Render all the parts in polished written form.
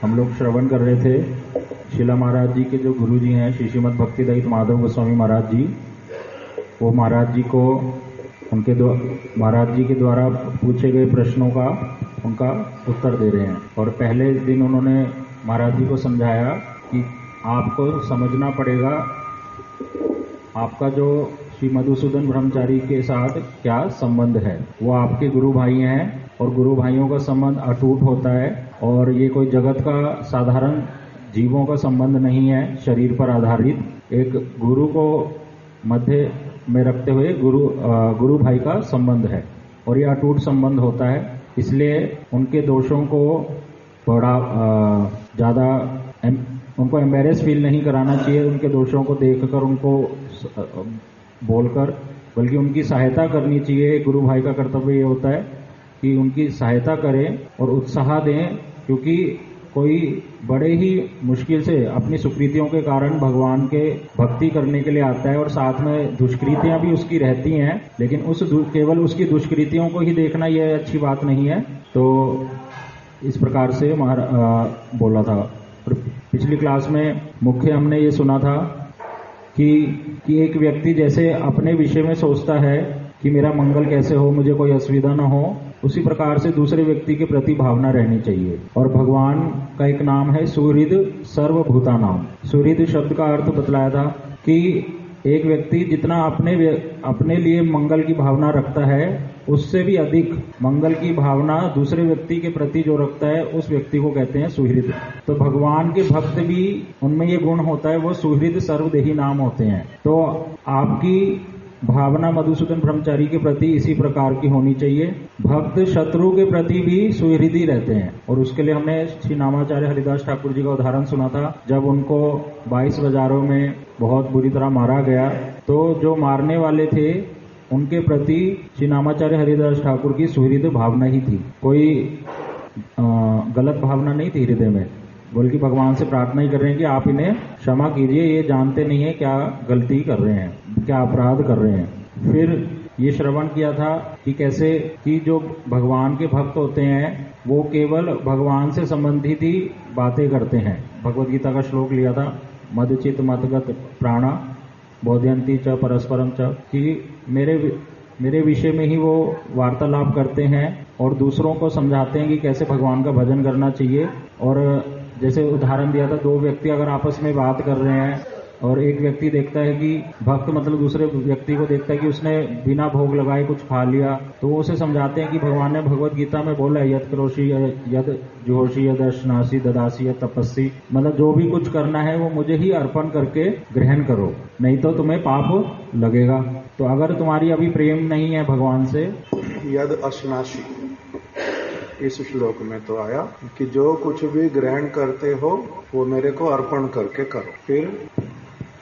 हम लोग श्रवण कर रहे थे शिला महाराज जी के जो गुरु जी हैं श्री श्रीमद् भक्तिदयित माधव गोस्वामी महाराज जी, वो महाराज जी को महाराज जी के द्वारा पूछे गए प्रश्नों का उनका उत्तर दे रहे हैं। और पहले दिन उन्होंने महाराज जी को समझाया कि आपको समझना पड़ेगा आपका जो श्री मधुसूदन ब्रह्मचारी के साथ क्या संबंध है। वो आपके गुरु भाई हैं और गुरु भाइयों का संबंध अटूट होता है और ये कोई जगत का साधारण जीवों का संबंध नहीं है, शरीर पर आधारित एक गुरु को मध्य में रखते हुए गुरु भाई का संबंध है और ये अटूट संबंध होता है। इसलिए उनके दोषों को थोड़ा ज़्यादा उनको एम्बेरेस फील नहीं कराना चाहिए, उनके दोषों को देखकर उनको बोलकर, बल्कि उनकी सहायता करनी चाहिए। गुरु भाई का कर्तव्य ये होता है कि उनकी सहायता करें और उत्साह दें, क्योंकि कोई बड़े ही मुश्किल से अपनी सुकृतियों के कारण भगवान के भक्ति करने के लिए आता है और साथ में दुष्कृतियां भी उसकी रहती हैं, लेकिन केवल उसकी दुष्कृतियों को ही देखना यह अच्छी बात नहीं है। तो इस प्रकार से बोला था। पिछली क्लास में मुख्य हमने ये सुना था कि एक व्यक्ति जैसे अपने विषय में सोचता है कि मेरा मंगल कैसे हो, मुझे कोई असुविधा न हो, उसी प्रकार से दूसरे व्यक्ति के प्रति भावना रहनी चाहिए। और भगवान का एक नाम है सुहृद सर्वभूता नाम। सुहृद शब्द का अर्थ बतलाया था कि एक व्यक्ति जितना अपने लिए मंगल की भावना रखता है, उससे भी अधिक मंगल की भावना दूसरे व्यक्ति के प्रति जो रखता है, उस व्यक्ति को कहते हैं सुहृद। तो भगवान के भक्त भी उनमें ये गुण होता है, वो सुहृद सर्वदेही नाम होते हैं। तो आपकी भावना मधुसूदन ब्रह्मचारी के प्रति इसी प्रकार की होनी चाहिए। भक्त शत्रु के प्रति भी सुहृदी रहते हैं और उसके लिए हमने श्री नामाचार्य हरिदास ठाकुर जी का उदाहरण सुना था। जब उनको 22 बाजारों में बहुत बुरी तरह मारा गया, तो जो मारने वाले थे उनके प्रति श्री नामाचार्य हरिदास ठाकुर की सुहृद भावना ही थी, कोई गलत भावना नहीं थी हृदय में, बल्कि भगवान से प्रार्थना ही कर रहे हैं कि आप इन्हें क्षमा कीजिए, ये जानते नहीं है क्या गलती कर रहे हैं, क्या अपराध कर रहे हैं। फिर ये श्रवण किया था कि कैसे कि जो भगवान के भक्त होते हैं वो केवल भगवान से संबंधित ही बातें करते हैं। भगवद गीता का श्लोक लिया था, मदचित मतगत प्राणा बोधयंती च परस्परम च, कि मेरे विषय में ही वो वार्तालाप करते हैं और दूसरों को समझाते हैं कि कैसे भगवान का भजन करना चाहिए। और जैसे उदाहरण दिया था, दो व्यक्ति अगर आपस में बात कर रहे हैं और एक व्यक्ति देखता है कि भक्त मतलब दूसरे व्यक्ति को देखता है कि उसने बिना भोग लगाए कुछ खा लिया, तो वो उसे समझाते हैं कि भगवान ने भगवत गीता में बोला है यद करोषि यद जोशी यद अश्नासी ददासी यद तपस्सी, मतलब जो भी कुछ करना है वो मुझे ही अर्पण करके ग्रहण करो, नहीं तो तुम्हें पाप लगेगा। तो अगर तुम्हारी अभी प्रेम नहीं है भगवान से, यद अश्नासी इस श्लोक में तो आया कि जो कुछ भी ग्रहण करते हो वो मेरे को अर्पण करके करो। फिर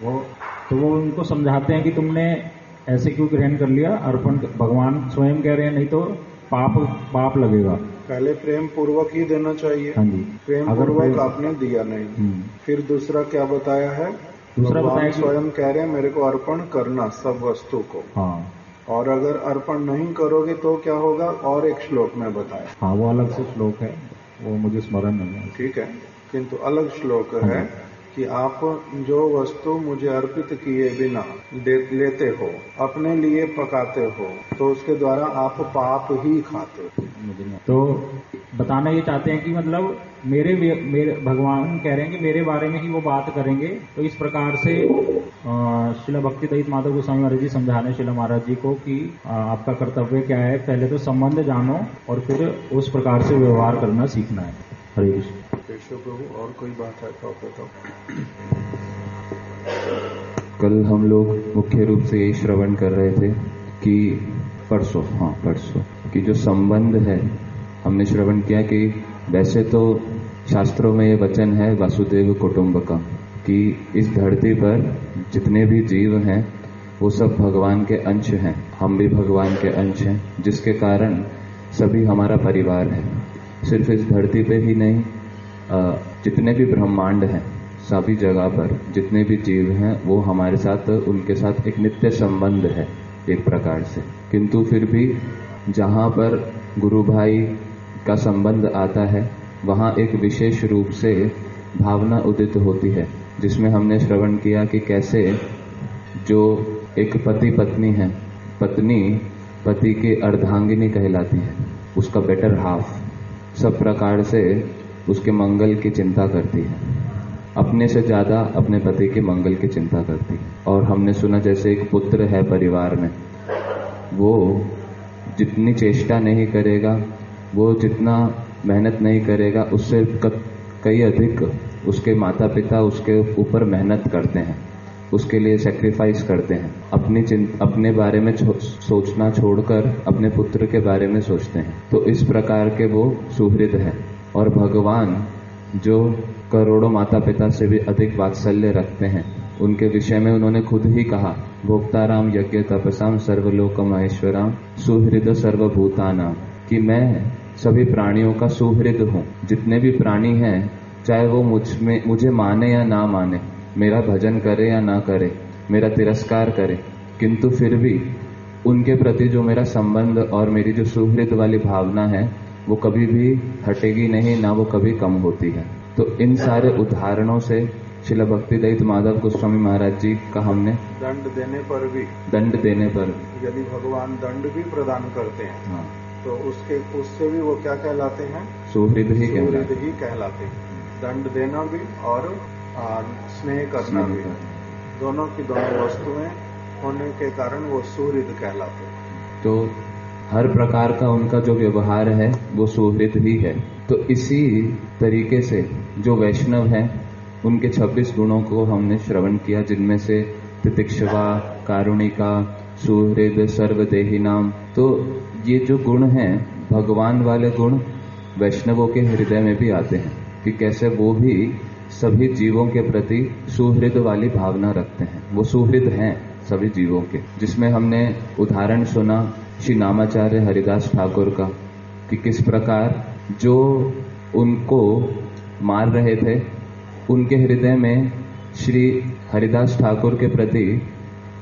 वो उनको समझाते हैं कि तुमने ऐसे क्यों ग्रहण कर लिया, अर्पण भगवान स्वयं कह रहे हैं नहीं तो पाप लगेगा। पहले प्रेम पूर्वक ही देना चाहिए। हाँ जी, प्रेम पूर्वक आपने दिया नहीं। फिर दूसरा क्या बताया है, दूसरा बताया स्वयं कह रहे हैं मेरे को अर्पण करना सब वस्तु को। हाँ, और अगर अर्पण नहीं करोगे तो क्या होगा, और एक श्लोक में बताया। हाँ, वो अलग से श्लोक है, वो मुझे स्मरण नहीं है। ठीक है, किंतु अलग श्लोक है कि आप जो वस्तु मुझे अर्पित किए बिना लेते हो, अपने लिए पकाते हो, तो उसके द्वारा आप पाप ही खाते हो। तो बताना ये चाहते हैं कि मतलब मेरे भगवान कह रहे हैं कि मेरे बारे में ही वो बात करेंगे। तो इस प्रकार से शिला भक्तिदयित माधव गोस्वामी महाराज जी समझा रहे शिला महाराज जी को कि आपका कर्तव्य क्या है, पहले तो संबंध जानो और फिर उस प्रकार से व्यवहार करना सीखना है। हरे कृष्ण। प्रभु और कोई बात है तो बताओ। कल हम लोग मुख्य रूप से यही श्रवण कर रहे थे कि परसों कि जो संबंध है, हमने श्रवण किया कि वैसे तो शास्त्रों में ये वचन है वासुदेव कुटुंबकम, कि इस धरती पर जितने भी जीव हैं वो सब भगवान के अंश हैं, हम भी भगवान के अंश हैं, जिसके कारण सभी हमारा परिवार है। सिर्फ इस धरती पे ही नहीं, जितने भी ब्रह्मांड हैं, सभी जगह पर जितने भी जीव हैं वो हमारे साथ, उनके साथ एक नित्य संबंध है एक प्रकार से। किंतु फिर भी जहाँ पर गुरु भाई का संबंध आता है वहाँ एक विशेष रूप से भावना उदित होती है, जिसमें हमने श्रवण किया कि कैसे जो एक पति पत्नी है, पत्नी पति की अर्धांगिनी कहलाती है, उसका बेटर हाफ, सब प्रकार से उसके मंगल की चिंता करती है, अपने से ज्यादा अपने पति के मंगल की चिंता करती है। और हमने सुना जैसे एक पुत्र है परिवार में, वो जितनी चेष्टा नहीं करेगा, वो जितना मेहनत नहीं करेगा, उससे कई अधिक उसके माता पिता उसके ऊपर मेहनत करते हैं, उसके लिए सेक्रीफाइस करते हैं, अपने बारे में सोचना छोड़कर अपने पुत्र के बारे में सोचते हैं। तो इस प्रकार के वो सुहृद है। और भगवान जो करोड़ों माता पिता से भी अधिक वात्सल्य रखते हैं, उनके विषय में उन्होंने खुद ही कहा, भोक्ताराम यज्ञ तपसाम सर्वलोक महेश्वराम सुहृद सर्वभूतानाम, कि मैं सभी प्राणियों का सुहृद हूँ। जितने भी प्राणी हैं, चाहे वो मुझे माने या ना माने, मेरा भजन करे या ना करे, मेरा तिरस्कार करे, किंतु फिर भी उनके प्रति जो मेरा संबंध और मेरी जो सुहृद वाली भावना है, वो कभी भी हटेगी नहीं, ना वो कभी कम होती है। तो इन सारे उदाहरणों से श्रील भक्तिदयित माधव गोस्वामी महाराज जी का हमने दंड देने पर यदि भगवान दंड भी प्रदान करते हैं, हाँ, तो उससे भी वो क्या कहलाते हैं? सुहृद ही कहलाते हैं। दंड देना भी और स्नेह करना भी, दोनों की दोनों वस्तुएं होने के कारण वो सुहृद कहलाते हैं। तो हर प्रकार का उनका जो व्यवहार है वो सुहृद ही है। तो इसी तरीके से जो वैष्णव हैं, उनके 26 गुणों को हमने श्रवण किया, जिनमें से तितिक्षवा, कारुणिका, सुहृद, सर्वदेही नाम। तो ये जो गुण हैं, भगवान वाले गुण वैष्णवों के हृदय में भी आते हैं, कि कैसे वो भी सभी जीवों के प्रति सुहृद वाली भावना रखते हैं। वो सुहृद हैं सभी जीवों के, जिसमें हमने उदाहरण सुना श्री नामाचार्य हरिदास ठाकुर का, कि किस प्रकार जो उनको मार रहे थे, उनके हृदय में श्री हरिदास ठाकुर के प्रति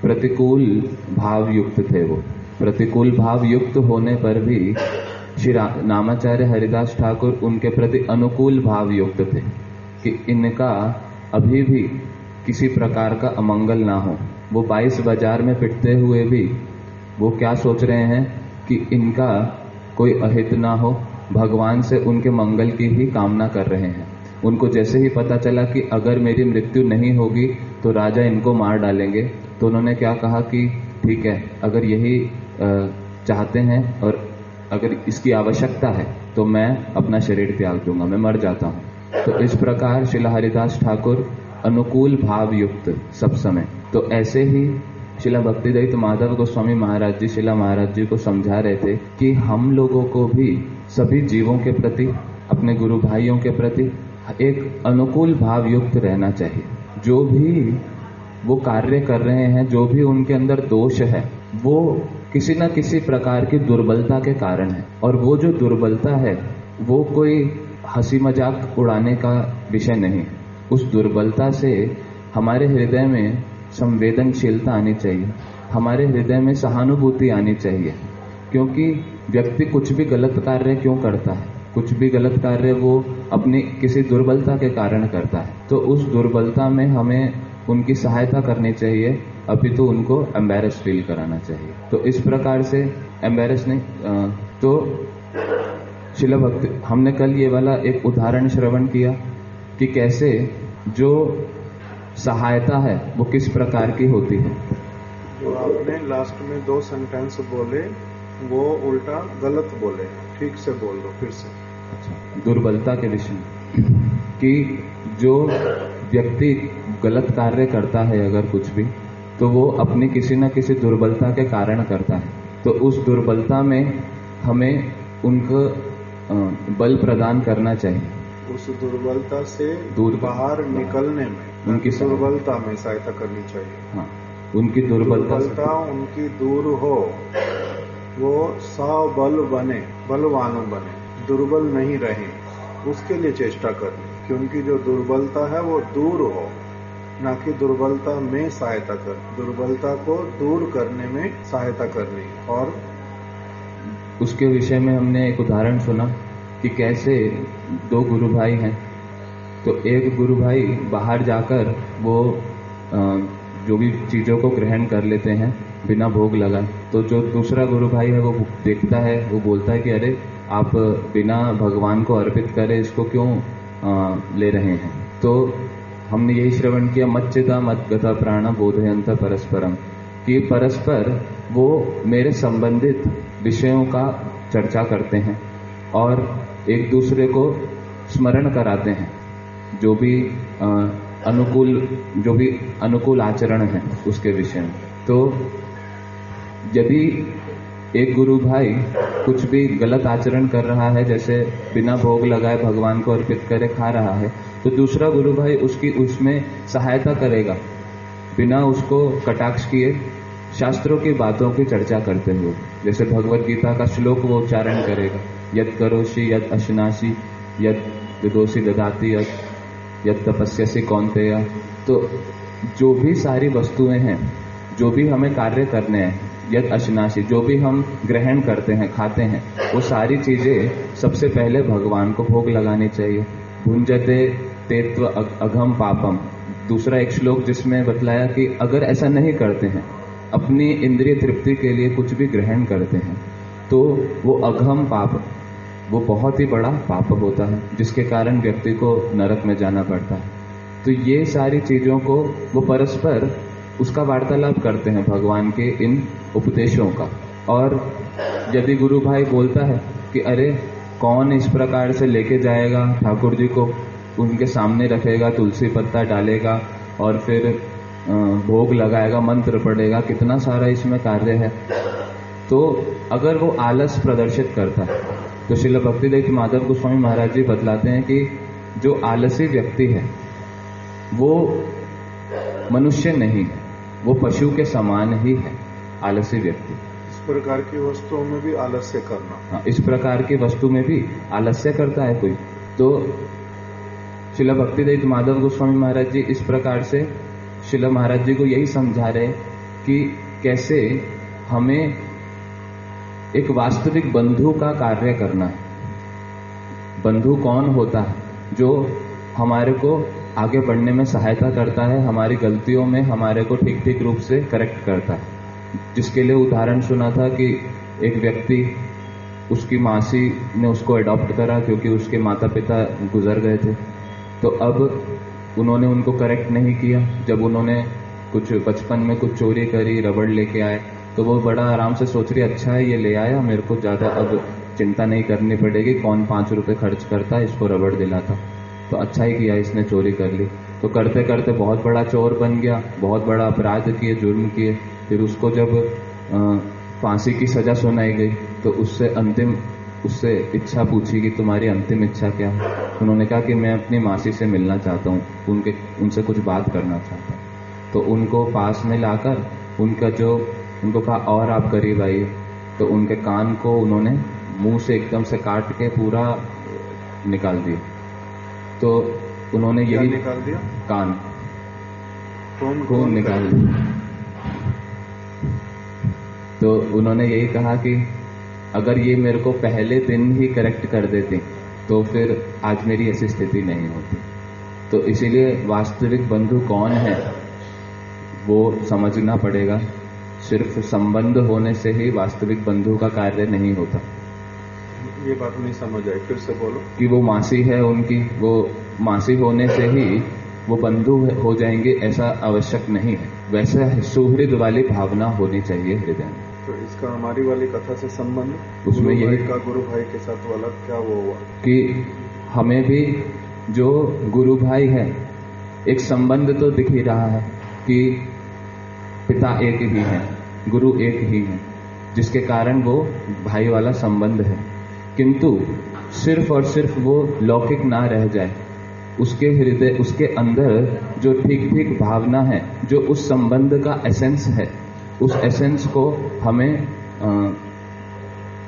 प्रतिकूल भाव युक्त थे। वो प्रतिकूल भाव युक्त होने पर भी श्री नामाचार्य हरिदास ठाकुर उनके प्रति अनुकूल भाव युक्त थे, कि इनका अभी भी किसी प्रकार का अमंगल ना हो। वो 22 बाजार में पिटते हुए भी वो क्या सोच रहे हैं कि इनका कोई अहित ना हो, भगवान से उनके मंगल की ही कामना कर रहे हैं। उनको जैसे ही पता चला कि अगर मेरी मृत्यु नहीं होगी तो राजा इनको मार डालेंगे, तो उन्होंने क्या कहा कि ठीक है, अगर यही चाहते हैं और अगर इसकी आवश्यकता है तो मैं अपना शरीर त्याग दूंगा, मैं मर जाता हूँ। तो इस प्रकार श्रील हरिदास ठाकुर अनुकूल भाव युक्त सब समय। तो ऐसे ही श्रील भक्तिदयित माधव गोस्वामी महाराज जी श्रील महाराज जी को समझा रहे थे कि हम लोगों को भी सभी जीवों के प्रति, अपने गुरु भाइयों के प्रति एक अनुकूल भाव युक्त रहना चाहिए। जो भी वो कार्य कर रहे हैं, जो भी उनके अंदर दोष है, वो किसी न किसी प्रकार की दुर्बलता के कारण है। और वो जो दुर्बलता है वो कोई हंसी मजाक उड़ाने का विषय नहीं। उस दुर्बलता से हमारे हृदय में संवेदनशीलता आनी चाहिए, हमारे हृदय में सहानुभूति आनी चाहिए। क्योंकि व्यक्ति कुछ भी गलत कार्य क्यों करता है? कुछ भी गलत कार्य वो अपनी किसी दुर्बलता के कारण करता है। तो उस दुर्बलता में हमें उनकी सहायता करनी चाहिए, अपितु उनको एम्बैरेस फील कराना चाहिए। तो इस प्रकार से एम्बैरेस नहीं, तो श्रील भक्ति, हमने कल ये वाला एक उदाहरण श्रवण किया कि कैसे जो सहायता है वो किस प्रकार की होती है। जो आपने लास्ट में 2 सेंटेंस बोले वो उल्टा गलत बोले, ठीक से बोल दो फिर से। अच्छा, दुर्बलता के विषय कि जो व्यक्ति गलत कार्य करता है अगर कुछ भी, तो वो अपनी किसी न किसी दुर्बलता के कारण करता है। तो उस दुर्बलता में हमें उनको बल प्रदान करना चाहिए। उस दुर्बलता से बाहर निकलने में, उनकी दुर्बलता में सहायता करनी चाहिए। हाँ, उनकी दुर्बलता उनकी दूर हो, वो सबल बने, बलवान बने, दुर्बल नहीं रहे, उसके लिए चेष्टा करनी। क्योंकि जो दुर्बलता है वो दूर हो, ना कि दुर्बलता में सहायता कर, दुर्बलता को दूर करने में सहायता करनी। और उसके विषय में हमने एक उदाहरण सुना कि कैसे दो गुरु भाई हैं, तो एक गुरु भाई बाहर जाकर वो जो भी चीज़ों को ग्रहण कर लेते हैं बिना भोग लगाए, तो जो दूसरा गुरु भाई है वो देखता है, वो बोलता है कि अरे आप बिना भगवान को अर्पित करे इसको क्यों ले रहे हैं। तो हमने यही श्रवण किया, मच्चिदा मद्गता प्राण बोधयंत परस्परम, कि परस्पर वो मेरे संबंधित विषयों का चर्चा करते हैं और एक दूसरे को स्मरण कराते हैं, जो भी अनुकूल आचरण है उसके विषय में। तो यदि एक गुरु भाई कुछ भी गलत आचरण कर रहा है, जैसे बिना भोग लगाए भगवान को अर्पित करे खा रहा है, तो दूसरा गुरु भाई उसकी उसमें सहायता करेगा, बिना उसको कटाक्ष किए शास्त्रों की बातों की चर्चा करते हुए। जैसे भगवत गीता का श्लोक वो उच्चारण करेगा, यद करोषि यद अश्नासी यद विदोषी ददाति यद तपस्यसि कौन्तेय। तो जो भी सारी वस्तुएं हैं, जो भी हमें कार्य करने हैं, यद अश्नासी, जो भी हम ग्रहण करते हैं खाते हैं, वो सारी चीजें सबसे पहले भगवान को भोग लगानी चाहिए। भुंजते तेत्व अघम पापम, दूसरा एक श्लोक जिसमें बतलाया कि अगर ऐसा नहीं करते हैं, अपनी इंद्रिय तृप्ति के लिए कुछ भी ग्रहण करते हैं, तो वो अघम पाप, वो बहुत ही बड़ा पाप होता है, जिसके कारण व्यक्ति को नरक में जाना पड़ता है। तो ये सारी चीजों को वो परस्पर उसका वार्तालाप करते हैं भगवान के इन उपदेशों का। और यदि गुरु भाई बोलता है कि अरे कौन इस प्रकार से लेके जाएगा ठाकुर जी को, उनके सामने रखेगा, तुलसी पत्ता डालेगा और फिर भोग लगाएगा, मंत्र पढ़ेगा, कितना सारा इसमें कार्य है। तो अगर वो आलस प्रदर्शित करता है, तो श्रील भक्तिदेव माधव गोस्वामी महाराज जी बतलाते हैं कि जो आलसी व्यक्ति है वो मनुष्य नहीं है, वो पशु के समान ही है आलसी व्यक्ति। इस प्रकार की वस्तुओं में भी आलस्य करना। हाँ, इस प्रकार की वस्तु में भी आलस्य करता है कोई। तो श्रील भक्तिदेव माधव गोस्वामी महाराज जी इस प्रकार से श्रील महाराज जी को यही समझा रहे कि कैसे हमें एक वास्तविक बंधु का कार्य करना है। बंधु कौन होता है? जो हमारे को आगे बढ़ने में सहायता करता है, हमारी गलतियों में हमारे को ठीक ठीक रूप से करेक्ट करता है। जिसके लिए उदाहरण सुना था कि एक व्यक्ति, उसकी मासी ने उसको अडॉप्ट करा क्योंकि उसके माता पिता गुजर गए थे। तो अब उन्होंने उनको करेक्ट नहीं किया। जब उन्होंने कुछ बचपन में कुछ चोरी करी, रबड़ लेके आए, तो वो बड़ा आराम से सोच रही अच्छा है ये ले आया, मेरे को ज़्यादा अब चिंता नहीं करनी पड़ेगी, कौन 5 रुपए खर्च करता है, इसको रबड़ दिलाता। तो अच्छा ही किया, इसने चोरी कर ली। तो करते करते बहुत बड़ा चोर बन गया, बहुत बड़ा अपराध किए, जुर्म किए। फिर उसको जब फांसी की सजा सुनाई गई तो उससे इच्छा पूछी कि तुम्हारी अंतिम इच्छा क्या है। उन्होंने कहा कि मैं अपनी मासी से मिलना चाहता हूँ, उनसे कुछ बात करना चाहता हूँ। तो उनको पास में लाकर उनको कहा और आप करीब आइए। तो उनके कान को उन्होंने मुंह से एकदम से काट के पूरा निकाल दिया। तो उन्होंने यही निकाल दिया, कान खून निकाल दिया। तो उन्होंने यही कहा कि अगर ये मेरे को पहले दिन ही करेक्ट कर देते तो फिर आज मेरी ऐसी स्थिति नहीं होती। तो इसीलिए वास्तविक बंधु कौन है वो समझना पड़ेगा। सिर्फ संबंध होने से ही वास्तविक बंधु का कार्य नहीं होता। ये बात नहीं समझ आई, फिर से बोलो। कि वो मासी है उनकी, वो मासी होने से ही वो बंधु हो जाएंगे ऐसा आवश्यक नहीं है। वैसे सुहृद वाली भावना होनी चाहिए हृदय में। तो इसका हमारी वाली कथा से संबंध उसमें यही का गुरु भाई के साथ वाला क्या वो हुआ कि हमें भी जो गुरु भाई है, एक संबंध तो दिख ही रहा है कि पिता एक ही है, गुरु एक ही है, जिसके कारण वो भाई वाला संबंध है। किंतु सिर्फ और सिर्फ वो लौकिक ना रह जाए, उसके हृदय, उसके अंदर जो ठीक ठीक भावना है, जो उस संबंध का एसेंस है, उस एसेंस को हमें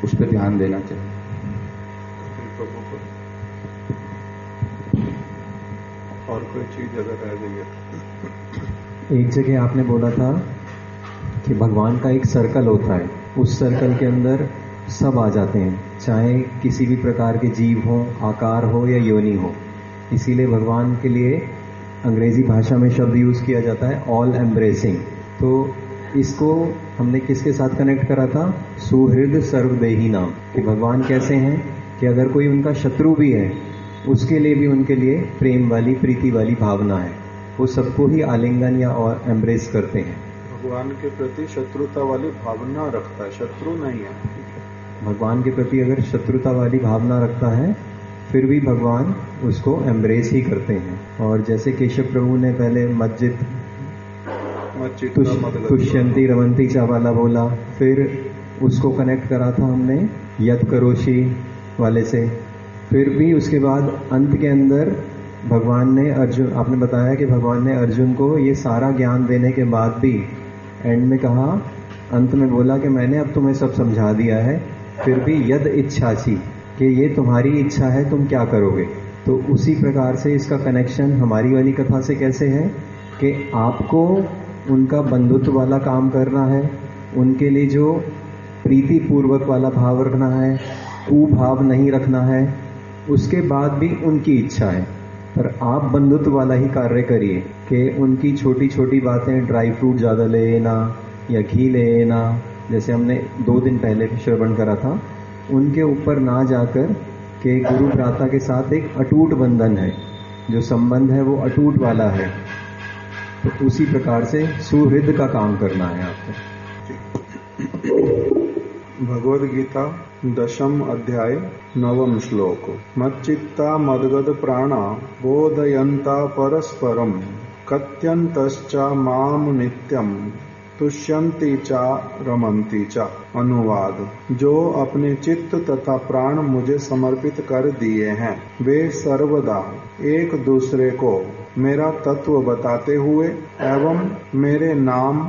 उस पर ध्यान देना चाहिए। और कोई चीज अगर रह गई। एक जगह आपने बोला था कि भगवान का एक सर्कल होता है, उस सर्कल के अंदर सब आ जाते हैं, चाहे किसी भी प्रकार के जीव हो, आकार हो या योनि हो। इसीलिए भगवान के लिए अंग्रेजी भाषा में शब्द यूज़ किया जाता है ऑल एम्ब्रेसिंग। तो इसको हमने किसके साथ कनेक्ट करा था? सुहृद सर्वदेही नाम, कि भगवान कैसे हैं कि अगर कोई उनका शत्रु भी है उसके लिए भी उनके लिए प्रेम वाली, प्रीति वाली भावना है। वो सबको ही आलिंगन या और एम्ब्रेस करते हैं। भगवान के प्रति शत्रुता वाली भावना रखता है, शत्रु नहीं है। भगवान के प्रति अगर शत्रुता वाली भावना रखता है फिर भी भगवान उसको एम्ब्रेस ही करते हैं। और जैसे केशव प्रभु ने पहले मस्जिद तुष्यंती रमंती चा वाला बोला, फिर उसको कनेक्ट करा था हमने यत करोशी वाले से। फिर भी उसके बाद अंत के अंदर भगवान ने अर्जुन, आपने बताया कि भगवान ने अर्जुन को ये सारा ज्ञान देने के बाद भी एंड में कहा, अंत में बोला कि मैंने अब तुम्हें सब समझा दिया है, फिर भी यद इच्छासी, कि ये तुम्हारी इच्छा है, तुम क्या करोगे। तो उसी प्रकार से इसका कनेक्शन हमारी वाली कथा से कैसे है कि आपको उनका बंधुत्व वाला काम करना है, उनके लिए जो प्रीति पूर्वक वाला भाव रखना है, कुभाव नहीं रखना है, उसके बाद भी उनकी इच्छा है, पर आप बंधुत्व वाला ही कार्य करिए कि उनकी छोटी छोटी बातें, ड्राई फ्रूट ज़्यादा ले लेना या घी ले लेना, जैसे हमने 2 दिन पहले श्रवण करा था, उनके ऊपर ना जाकर के गुरु भ्राता के साथ एक अटूट बंधन है, जो संबंध है वो अटूट वाला है। तो उसी प्रकार से सुहृद का काम करना है आपको। भगवद गीता 10th अध्याय 9th श्लोक। मच्चित्ता मद्गद प्राणा बोधयन्ता परस्परम कथयन्तश्च माम नित्यम तुष्यन्ति चा रमन्ति चा। अनुवाद। जो अपने चित्त तथा प्राण मुझे समर्पित कर दिए हैं, वे सर्वदा एक दूसरे को मेरा तत्व बताते हुए एवं मेरे नाम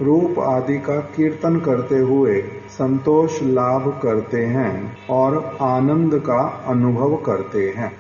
रूप आदि का कीर्तन करते हुए संतोष लाभ करते हैं और आनंद का अनुभव करते हैं।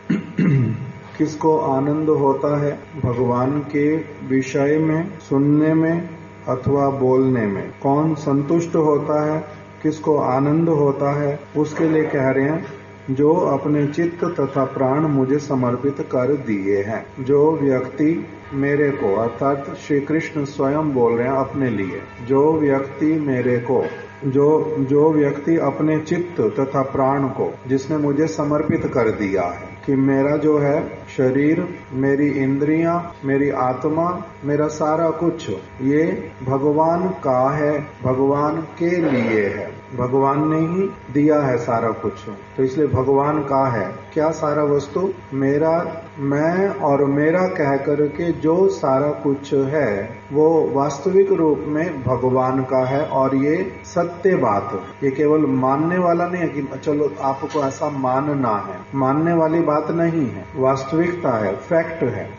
किसको आनंद होता है? भगवान के विषय में सुनने में अथवा बोलने में। कौन संतुष्ट होता है, किसको आनंद होता है? उसके लिए कह रहे हैं जो अपने चित्त तथा प्राण मुझे समर्पित कर दिए हैं। जो व्यक्ति मेरे को, अर्थात श्री कृष्ण स्वयं बोल रहे हैं अपने लिए, जो व्यक्ति मेरे को, जो व्यक्ति अपने चित्त तथा प्राण को जिसने मुझे समर्पित कर दिया है कि मेरा जो है शरीर, मेरी इंद्रियां, मेरी आत्मा, मेरा सारा कुछ ये भगवान का है, भगवान के लिए है, भगवान ने ही दिया है सारा कुछ, तो इसलिए भगवान का है। क्या सारा वस्तु? मेरा, मैं और मेरा कह करके जो सारा कुछ है वो वास्तविक रूप में भगवान का है। और ये सत्य बात, ये केवल मानने वाला नहीं है कि चलो आपको ऐसा मानना है, मानने वाली बात नहीं है, वास्तविकता है, फैक्ट है,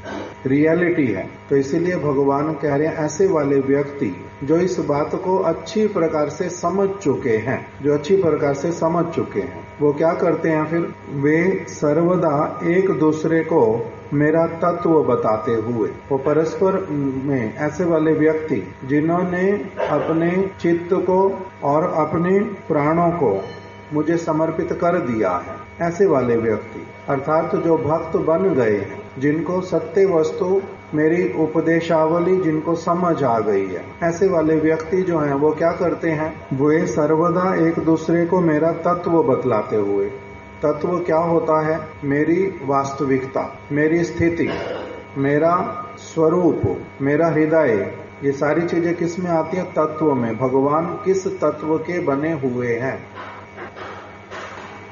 रियलिटी है। तो इसीलिए भगवान कह रहे हैं ऐसे वाले व्यक्ति जो इस बात को अच्छी प्रकार से समझ चुके हैं, जो अच्छी प्रकार से समझ चुके हैं, वो क्या करते हैं फिर? वे सर्वदा एक दूसरे को मेरा तत्व बताते हुए, वो परस्पर में ऐसे वाले व्यक्ति जिन्होंने अपने चित्त को और अपने प्राणों को मुझे समर्पित कर दिया है, ऐसे वाले व्यक्ति, अर्थात जो भक्त बन गए हैं, जिनको सत्य वस्तु मेरी उपदेशावली जिनको समझ आ गई है, ऐसे वाले व्यक्ति जो हैं वो क्या करते हैं? वे सर्वदा एक दूसरे को मेरा तत्व बतलाते हुए, तत्व क्या होता है? मेरी वास्तविकता, मेरी स्थिति, मेरा स्वरूप, मेरा हृदय, ये सारी चीजें किस में आती है? तत्व में। भगवान किस तत्व के बने हुए हैं?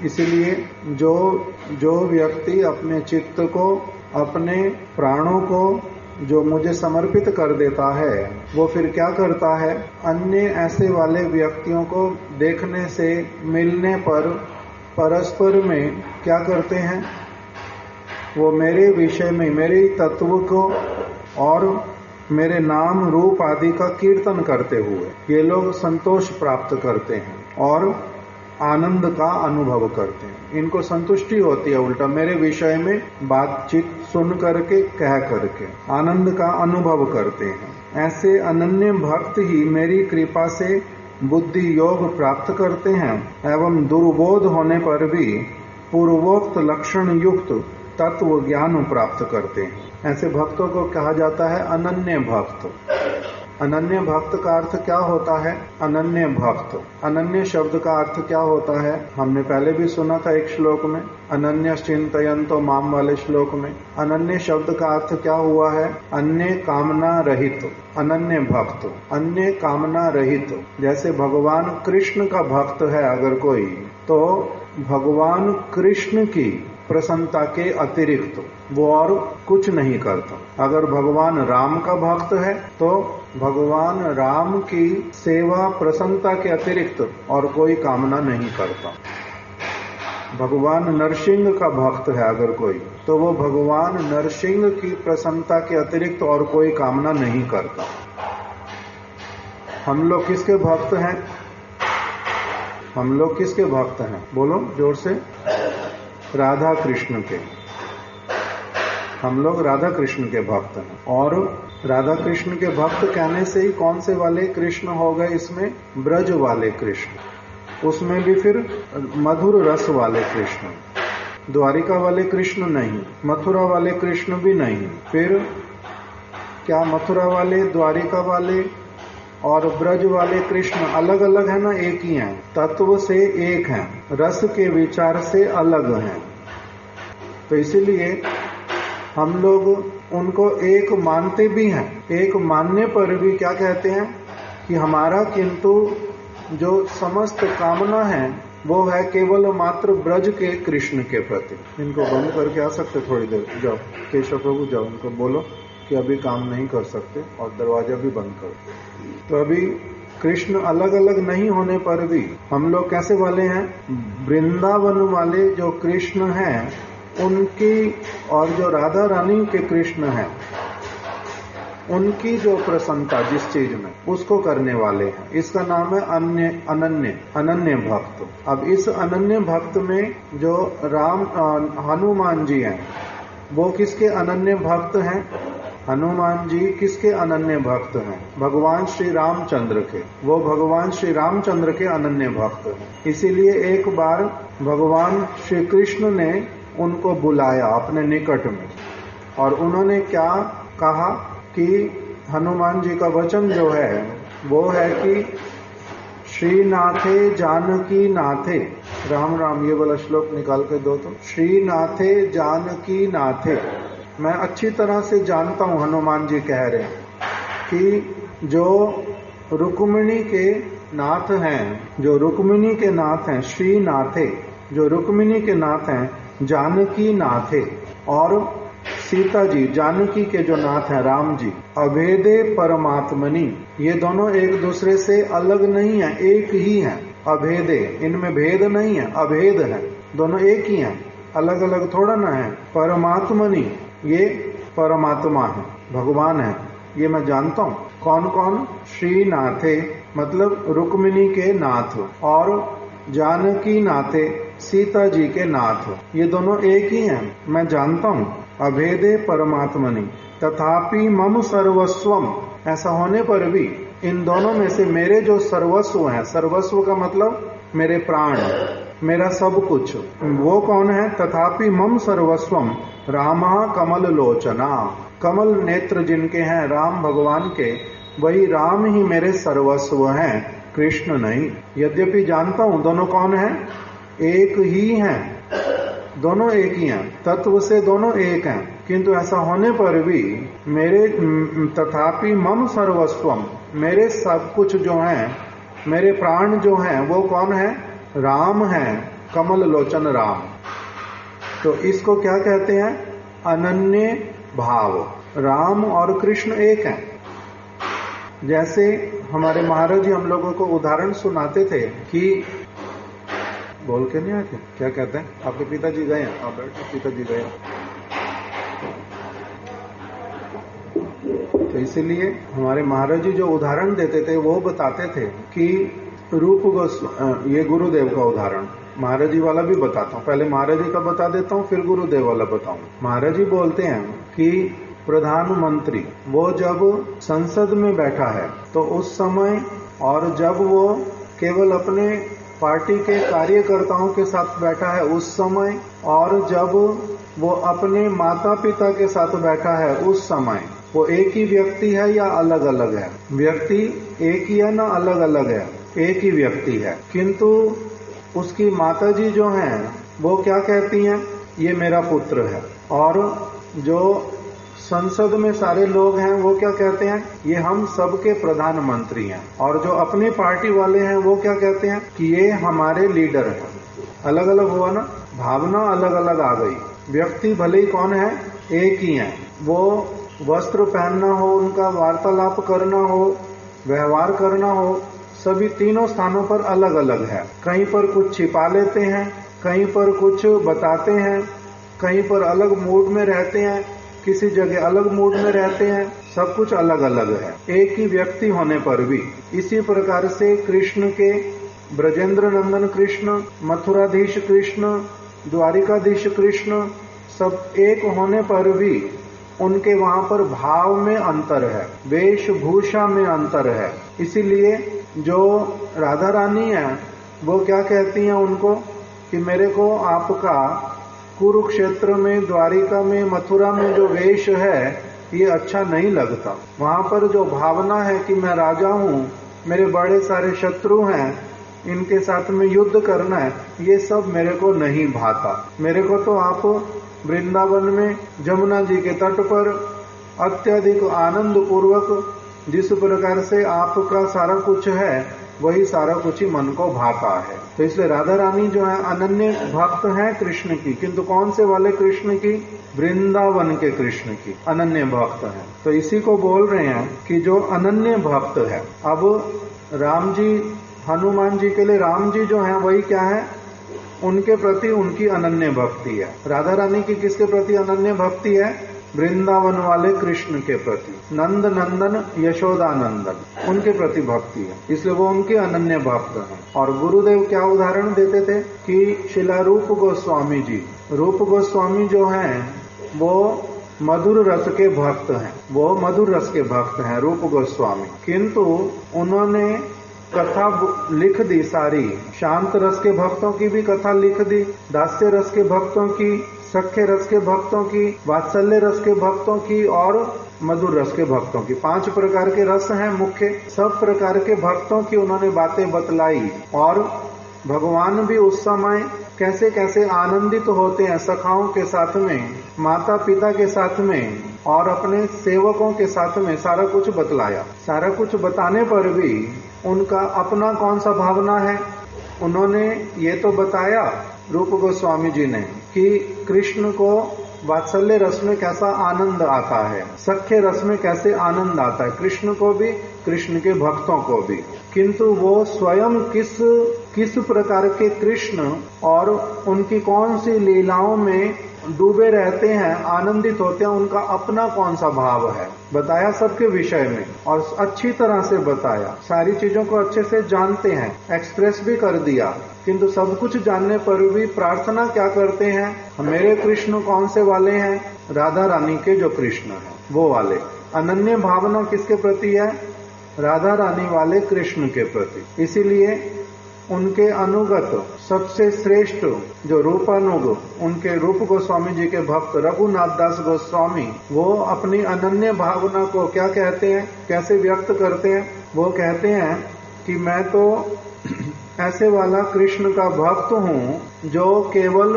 इसलिए जो व्यक्ति अपने चित्त को, अपने प्राणों को जो मुझे समर्पित कर देता है, वो फिर क्या करता है? अन्य ऐसे वाले व्यक्तियों को देखने से, मिलने पर परस्पर में क्या करते हैं? वो मेरे विषय में, मेरे तत्व को और मेरे नाम रूप आदि का कीर्तन करते हुए ये लोग संतोष प्राप्त करते हैं और आनंद का अनुभव करते हैं। इनको संतुष्टि होती है, उल्टा मेरे विषय में बातचीत सुन करके, कह करके आनंद का अनुभव करते हैं। ऐसे अनन्य भक्त ही मेरी कृपा से बुद्धि योग प्राप्त करते हैं एवं दुर्बोध होने पर भी पूर्वोक्त लक्षण युक्त तत्व ज्ञान प्राप्त करते हैं। ऐसे भक्तों को कहा जाता है अनन्य भक्त। अनन्य भक्त का अर्थ क्या होता है? अनन्य भक्त। अनन्य शब्द का अर्थ क्या होता है? हमने पहले भी सुना था एक श्लोक में, अनन्य चिंतयन्तो माम वाले श्लोक में। अनन्य शब्द का अर्थ क्या हुआ है? अन्य कामना रहित। अनन्य भक्त, अन्य कामना रहित। जैसे भगवान कृष्ण का भक्त है अगर कोई, तो भगवान कृष्ण की प्रसन्नता के अतिरिक्त वो और कुछ नहीं करता। अगर भगवान राम का भक्त है तो भगवान राम की सेवा प्रसन्नता के अतिरिक्त और कोई कामना नहीं करता। भगवान नरसिंह का भक्त है अगर कोई, तो वो भगवान नरसिंह की प्रसन्नता के अतिरिक्त और कोई कामना नहीं करता। हम लोग किसके भक्त हैं? हम लोग किसके भक्त हैं? बोलो जोर से। राधा कृष्ण के। हम लोग राधा कृष्ण के भक्त हैं। और राधा कृष्ण के भक्त कहने से ही कौन से वाले कृष्ण हो गए इसमें? ब्रज वाले कृष्ण। उसमें भी फिर मधुर रस वाले कृष्ण। द्वारिका वाले कृष्ण नहीं, मथुरा वाले कृष्ण भी नहीं। फिर क्या मथुरा वाले, द्वारिका वाले और ब्रज वाले कृष्ण अलग अलग है ना? एक ही हैं, तत्व से एक हैं, रस के विचार से अलग हैं। तो इसीलिए हम लोग उनको एक मानते भी हैं। एक मानने पर भी क्या कहते हैं कि हमारा किंतु जो समस्त कामना है वो है केवल मात्र ब्रज के कृष्ण के प्रति। इनको बंद करके आ सकते थोड़ी देर? जाओ केशव प्रभु, जाओ इनको बोलो कि अभी काम नहीं कर सकते और दरवाजा भी बंद कर दो। तो अभी कृष्ण अलग अलग नहीं होने पर भी हम लोग कैसे वाले हैं? वृंदावन वाले जो कृष्ण हैं उनकी, और जो राधा रानी के कृष्ण हैं उनकी जो प्रसन्नता जिस चीज में, उसको करने वाले हैं। इसका नाम है अनन्य भक्त। अब इस अनन्य भक्त में जो हनुमान जी हैं वो किसके अनन्य भक्त हैं? हनुमान जी किसके अनन्य भक्त हैं? भगवान श्री रामचंद्र के। वो भगवान श्री रामचंद्र के अनन्य भक्त हैं। इसीलिए एक बार भगवान श्री कृष्ण ने उनको बुलाया अपने निकट में, और उन्होंने क्या कहा कि हनुमान जी का वचन जो है वो है कि श्रीनाथे जानकी नाथे, राम राम ये वाला श्लोक निकाल के दो तो, श्रीनाथे जानकी नाथे। मैं अच्छी तरह से जानता हूं, हनुमान जी कह रहे हैं कि जो रुक्मिणी के नाथ हैं, जो रुक्मिणी के नाथ हैं श्रीनाथे, जो रुक्मिणी के नाथ हैं जानकी नाथे, और सीता जी जानकी के जो नाथ हैं राम जी, अभेदे परमात्मनि, ये दोनों एक दूसरे से अलग नहीं है, एक ही हैं। अभेदे, इनमें भेद नहीं है, अभेद है, दोनों एक ही हैं, अलग अलग थोड़ा ना है। परमात्मनि, ये परमात्मा है, भगवान है, ये मैं जानता हूं। कौन कौन? श्रीनाथे मतलब रुक्मिणी के नाथ, और जानकी नाथे सीता जी के नाथ, ये दोनों एक ही हैं, मैं जानता हूं। अभेदे परमात्मनि तथापि मम सर्वस्वम, ऐसा होने पर भी इन दोनों में से मेरे जो सर्वस्व हैं, सर्वस्व का मतलब मेरे प्राण, मेरा सब कुछ, वो कौन है? तथापि मम सर्वस्वम रामा कमल लोचना, कमल नेत्र जिनके हैं राम भगवान के, वही राम ही मेरे सर्वस्व हैं, कृष्ण नहीं। यद्यपि जानता हूं दोनों कौन है? एक ही हैं, दोनों एक ही हैं, तत्व से दोनों एक हैं, किंतु ऐसा होने पर भी मेरे तथापि मम सर्वस्वम, मेरे सब कुछ जो हैं, मेरे प्राण जो हैं वो कौन है? राम हैं, कमल लोचन राम। तो इसको क्या कहते हैं? अनन्य भाव। राम और कृष्ण एक हैं। जैसे हमारे महाराज जी हम लोगों को उदाहरण सुनाते थे कि, बोल के नहीं आए थे, क्या कहते हैं? आपके पिताजी गए हैं? आप बैठो, पिताजी गए। तो इसीलिए हमारे महाराज जी जो उदाहरण देते थे वो बताते थे कि रूप ये गुरुदेव का उदाहरण, महाराज जी वाला भी बताता हूँ, पहले महाराज जी का बता देता हूँ फिर गुरुदेव वाला बताऊँ। महाराज जी बोलते हैं कि प्रधानमंत्री वो जब संसद में बैठा है तो उस समय और जब वो केवल अपने पार्टी के कार्यकर्ताओं के साथ बैठा है उस समय, और जब वो अपने माता पिता के साथ बैठा है उस समय, वो एक ही व्यक्ति है या अलग अलग है? व्यक्ति एक ही है ना अलग अलग है? एक ही व्यक्ति है। किंतु उसकी माताजी जो हैं वो क्या कहती हैं? ये मेरा पुत्र है। और जो संसद में सारे लोग हैं वो क्या कहते हैं? ये हम सबके प्रधानमंत्री हैं। और जो अपनी पार्टी वाले हैं वो क्या कहते हैं? कि ये हमारे लीडर हैं। अलग अलग हुआ ना, भावना अलग अलग आ गई। व्यक्ति भले ही कौन है? एक ही है। वो वस्त्र पहनना हो, उनका वार्तालाप करना हो, व्यवहार करना हो, सभी तीनों स्थानों पर अलग अलग है। कहीं पर कुछ छिपा लेते हैं, कहीं पर कुछ बताते हैं, कहीं पर अलग मूड में रहते हैं, किसी जगह अलग मूड में रहते हैं, सब कुछ अलग अलग है एक ही व्यक्ति होने पर भी। इसी प्रकार से कृष्ण के, ब्रजेंद्र नंदन कृष्ण, मथुराधीश कृष्ण, द्वारिकाधीश कृष्ण, सब एक होने पर भी उनके वहां पर भाव में अंतर है, वेशभूषा में अंतर है। इसीलिए जो राधा रानी है वो क्या कहती हैं उनको? कि मेरे को आपका कुरुक्षेत्र में, द्वारिका में, मथुरा में जो वेश है ये अच्छा नहीं लगता। वहां पर जो भावना है कि मैं राजा हूं, मेरे बड़े सारे शत्रु हैं, इनके साथ में युद्ध करना है, ये सब मेरे को नहीं भाता। मेरे को तो आप वृंदावन में जमुना जी के तट पर अत्यधिक आनंद पूर्वक जिस प्रकार से आपका सारा कुछ है वही सारा कुछ ही मन को भाता है। तो इसलिए राधा रानी जो है अनन्य भक्त हैं कृष्ण की, किंतु कौन से वाले कृष्ण की? वृंदावन के कृष्ण की अनन्य भक्त हैं। तो इसी को बोल रहे हैं कि जो अनन्य भक्त है। अब राम जी, हनुमान जी के लिए राम जी जो है वही क्या है? उनके प्रति उनकी अनन्य भक्ति है। राधा रानी की किसके प्रति अनन्य भक्ति है? वृंदावन वाले कृष्ण के प्रति, नंद नंदन यशोदा नंदन, उनके प्रति भक्ति है, इसलिए वो उनके अनन्य भक्त हैं। और गुरुदेव क्या उदाहरण देते थे कि शिला रूप गोस्वामी जी, रूप गोस्वामी जो हैं वो मधुर रस के भक्त हैं, वो मधुर रस के भक्त हैं रूप गोस्वामी। किंतु उन्होंने कथा लिख दी सारी, शांत रस के भक्तों की भी कथा लिख दी, दास्य रस के भक्तों की, सख्य रस के भक्तों की, वात्सल्य रस के भक्तों की और मधुर रस के भक्तों की। 5 प्रकार के रस हैं मुख्य। सब प्रकार के भक्तों की उन्होंने बातें बतलाई। और भगवान भी उस समय कैसे कैसे आनंदित होते हैं सखाओं के साथ में, माता पिता के साथ में और अपने सेवकों के साथ में, सारा कुछ बतलाया। सारा कुछ बताने पर भी उनका अपना कौन सा भावना है? उन्होंने ये तो बताया रूप गोस्वामी जी ने कि कृष्ण को वात्सल्य रस में कैसा आनंद आता है, सख्य रस में कैसे आनंद आता है, कृष्ण को भी, कृष्ण के भक्तों को भी। किंतु वो स्वयं किस प्रकार के कृष्ण और उनकी कौन सी लीलाओं में डूबे रहते हैं, आनंदित होते हैं, उनका अपना कौन सा भाव है, बताया सबके विषय में और अच्छी तरह से बताया। सारी चीजों को अच्छे से जानते हैं, एक्सप्रेस भी कर दिया। किंतु सब कुछ जानने पर भी प्रार्थना क्या करते हैं? मेरे कृष्ण कौन से वाले हैं? राधा रानी के जो कृष्ण हैं वो वाले। अनन्य भावना किसके प्रति है? राधा रानी वाले कृष्ण के प्रति। इसीलिए उनके अनुगत सबसे श्रेष्ठ जो रूपानुग, उनके रूप गोस्वामी जी के भक्त रघुनाथ दास गोस्वामी, वो अपनी अनन्य भावना को क्या कहते हैं, कैसे व्यक्त करते हैं? वो कहते हैं कि मैं तो ऐसे वाला कृष्ण का भक्त हूँ जो केवल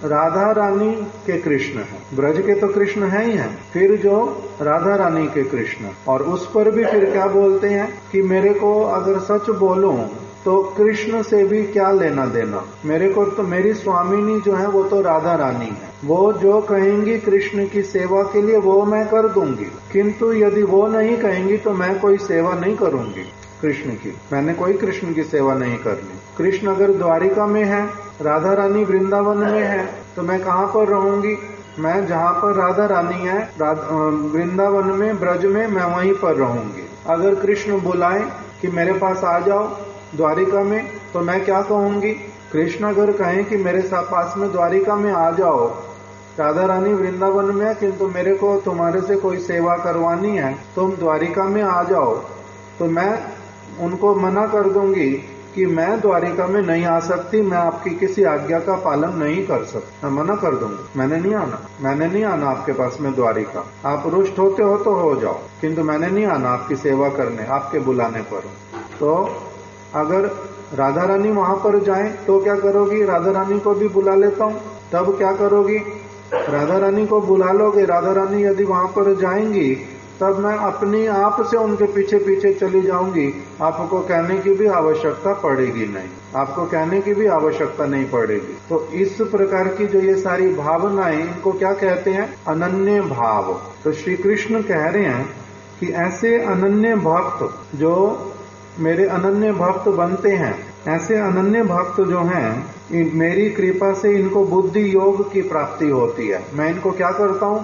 राधा रानी के कृष्ण है। ब्रज के तो कृष्ण है ही हैं, फिर जो राधा रानी के कृष्ण, और उस पर भी फिर क्या बोलते हैं कि मेरे को अगर सच बोलूं तो कृष्ण से भी क्या लेना देना, मेरे को तो मेरी स्वामिनी जो है वो तो राधा रानी है, वो जो कहेंगी कृष्ण की सेवा के लिए वो मैं कर दूंगी। किंतु यदि वो नहीं कहेंगी तो मैं कोई सेवा नहीं करूंगी कृष्ण की, मैंने कोई कृष्ण की सेवा नहीं करनी। कृष्ण अगर द्वारिका में है, राधा रानी वृंदावन में है, तो मैं कहाँ पर रहूंगी? मैं जहाँ पर राधा रानी है वृंदावन में, ब्रज में, मैं वहीं पर रहूंगी। अगर कृष्ण बुलाए कि मेरे पास आ जाओ द्वारिका में, तो मैं क्या कहूंगी? कृष्ण अगर कहें कि मेरे पास में द्वारिका में आ जाओ, राधा रानी वृंदावन में है किंतु मेरे को तुम्हारे से कोई सेवा करवानी है, तुम द्वारिका में आ जाओ, तो मैं उनको मना कर दूंगी कि मैं द्वारिका में नहीं आ सकती, मैं आपकी किसी आज्ञा का पालन नहीं कर सकती, मैं मना कर दूंगी, मैंने नहीं आना आपके पास में द्वारिका। आप रुष्ट होते हो तो हो जाओ, किंतु मैंने नहीं आना आपकी सेवा करने, आपके बुलाने पर। तो अगर राधा रानी वहां पर जाए तो क्या करोगी? राधा रानी को भी बुला लेता हूं, तब क्या करोगी? राधा रानी को बुला लोगे, राधा रानी यदि वहां पर जाएंगी तब मैं अपनी आप से उनके पीछे पीछे चली जाऊंगी, आपको कहने की भी आवश्यकता पड़ेगी नहीं, आपको कहने की भी आवश्यकता नहीं पड़ेगी। तो इस प्रकार की जो ये सारी भावनाएं, इनको क्या कहते हैं? अनन्य भाव। तो श्री कृष्ण कह रहे हैं कि ऐसे अनन्य भक्त जो मेरे अनन्य भक्त बनते हैं, ऐसे अनन्य भक्त जो हैं, मेरी कृपा से इनको बुद्धि योग की प्राप्ति होती है। मैं इनको क्या करता हूं?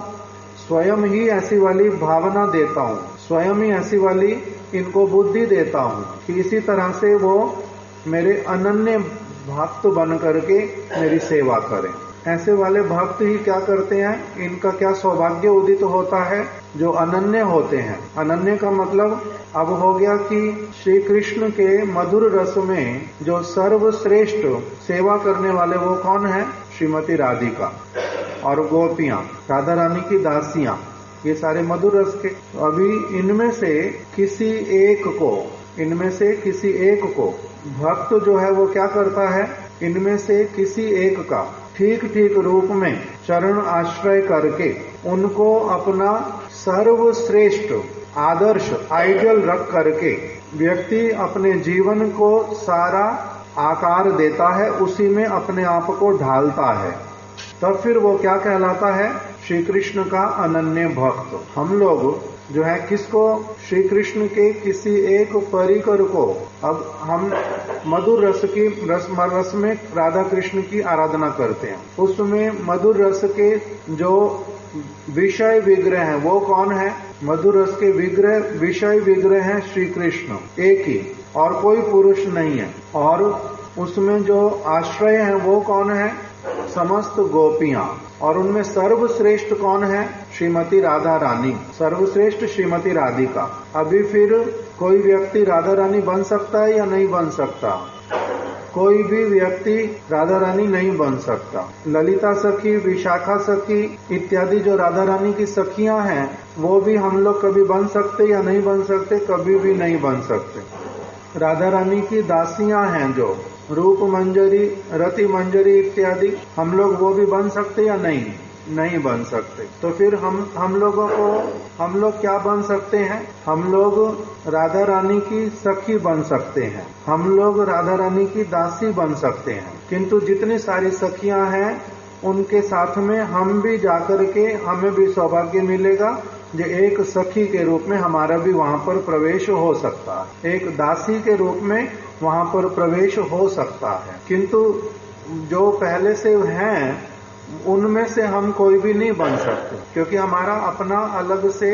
स्वयं ही ऐसी वाली भावना देता हूं, स्वयं ही ऐसी वाली इनको बुद्धि देता हूं कि इसी तरह से वो मेरे अनन्य भक्त बन करके मेरी सेवा करें। ऐसे वाले भक्त ही क्या करते हैं? इनका क्या सौभाग्य उदित होता है? जो अनन्य होते हैं। अनन्य का मतलब अब हो गया कि श्री कृष्ण के मधुर रस में जो सर्वश्रेष्ठ सेवा करने वाले वो कौन है? श्रीमती राधिका और गोपियां, राधा रानी की दासियां, ये सारे मधुर रस के। अभी इनमें से किसी एक को भक्त जो है वो क्या करता है? इनमें से किसी एक का ठीक ठीक रूप में चरण आश्रय करके उनको अपना सर्वश्रेष्ठ आदर्श आइडियल रख करके व्यक्ति अपने जीवन को सारा आकार देता है, उसी में अपने आप को ढालता है, तब फिर वो क्या कहलाता है? श्री कृष्ण का अनन्य भक्त। हम लोग जो है किसको? श्री कृष्ण के किसी एक परिकर को, अब हम मधुर रस में राधा कृष्ण की आराधना करते हैं, उसमें मधुर रस के जो विषय विग्रह हैं वो कौन है? मधुर रस के विषय विग्रह हैं श्री कृष्ण, एक ही, और कोई पुरुष नहीं है। और उसमें जो आश्रय है वो कौन है? समस्त गोपियां। और उनमें सर्वश्रेष्ठ कौन है? श्रीमती राधा रानी, सर्वश्रेष्ठ श्रीमती राधिका। अभी फिर कोई व्यक्ति राधा रानी बन सकता है या नहीं बन सकता? कोई भी व्यक्ति राधा रानी नहीं बन सकता। ललिता सखी, विशाखा सखी इत्यादि जो राधा रानी की सखियां हैं वो भी हम लोग कभी बन सकते या नहीं बन सकते? कभी भी नहीं बन सकते। राधा रानी की दासियां हैं जो रूप मंजरी, रति मंजरी इत्यादि, हम लोग वो भी बन सकते या नहीं बन सकते। तो फिर हम लोग क्या बन सकते हैं? हम लोग राधा रानी की सखी बन सकते हैं, हम लोग राधा रानी की दासी बन सकते हैं। किंतु जितनी सारी सखियां हैं उनके साथ में हम भी जाकर के हमें भी सौभाग्य मिलेगा जो एक सखी के रूप में हमारा भी वहां पर प्रवेश हो सकता है, एक दासी के रूप में वहां पर प्रवेश हो सकता है। किंतु जो पहले से हैं उनमें से हम कोई भी नहीं बन सकते, क्योंकि हमारा अपना अलग से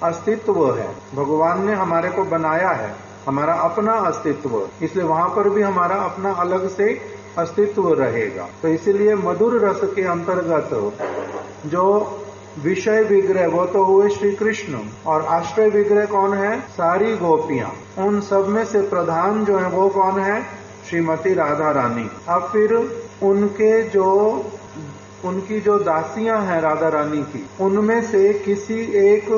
अस्तित्व है, भगवान ने हमारे को बनाया है, हमारा अपना अस्तित्व, इसलिए वहां पर भी हमारा अपना अलग से अस्तित्व रहेगा। तो इसीलिए मधुर रस के अंतर्गत जो विषय विग्रह वो तो हुए श्री कृष्ण, और आश्रय विग्रह कौन है? सारी गोपियां। उन सब में से प्रधान जो है वो कौन है? श्रीमती राधा रानी। अब फिर उनकी जो दासियां हैं राधा रानी की, उनमें से किसी एक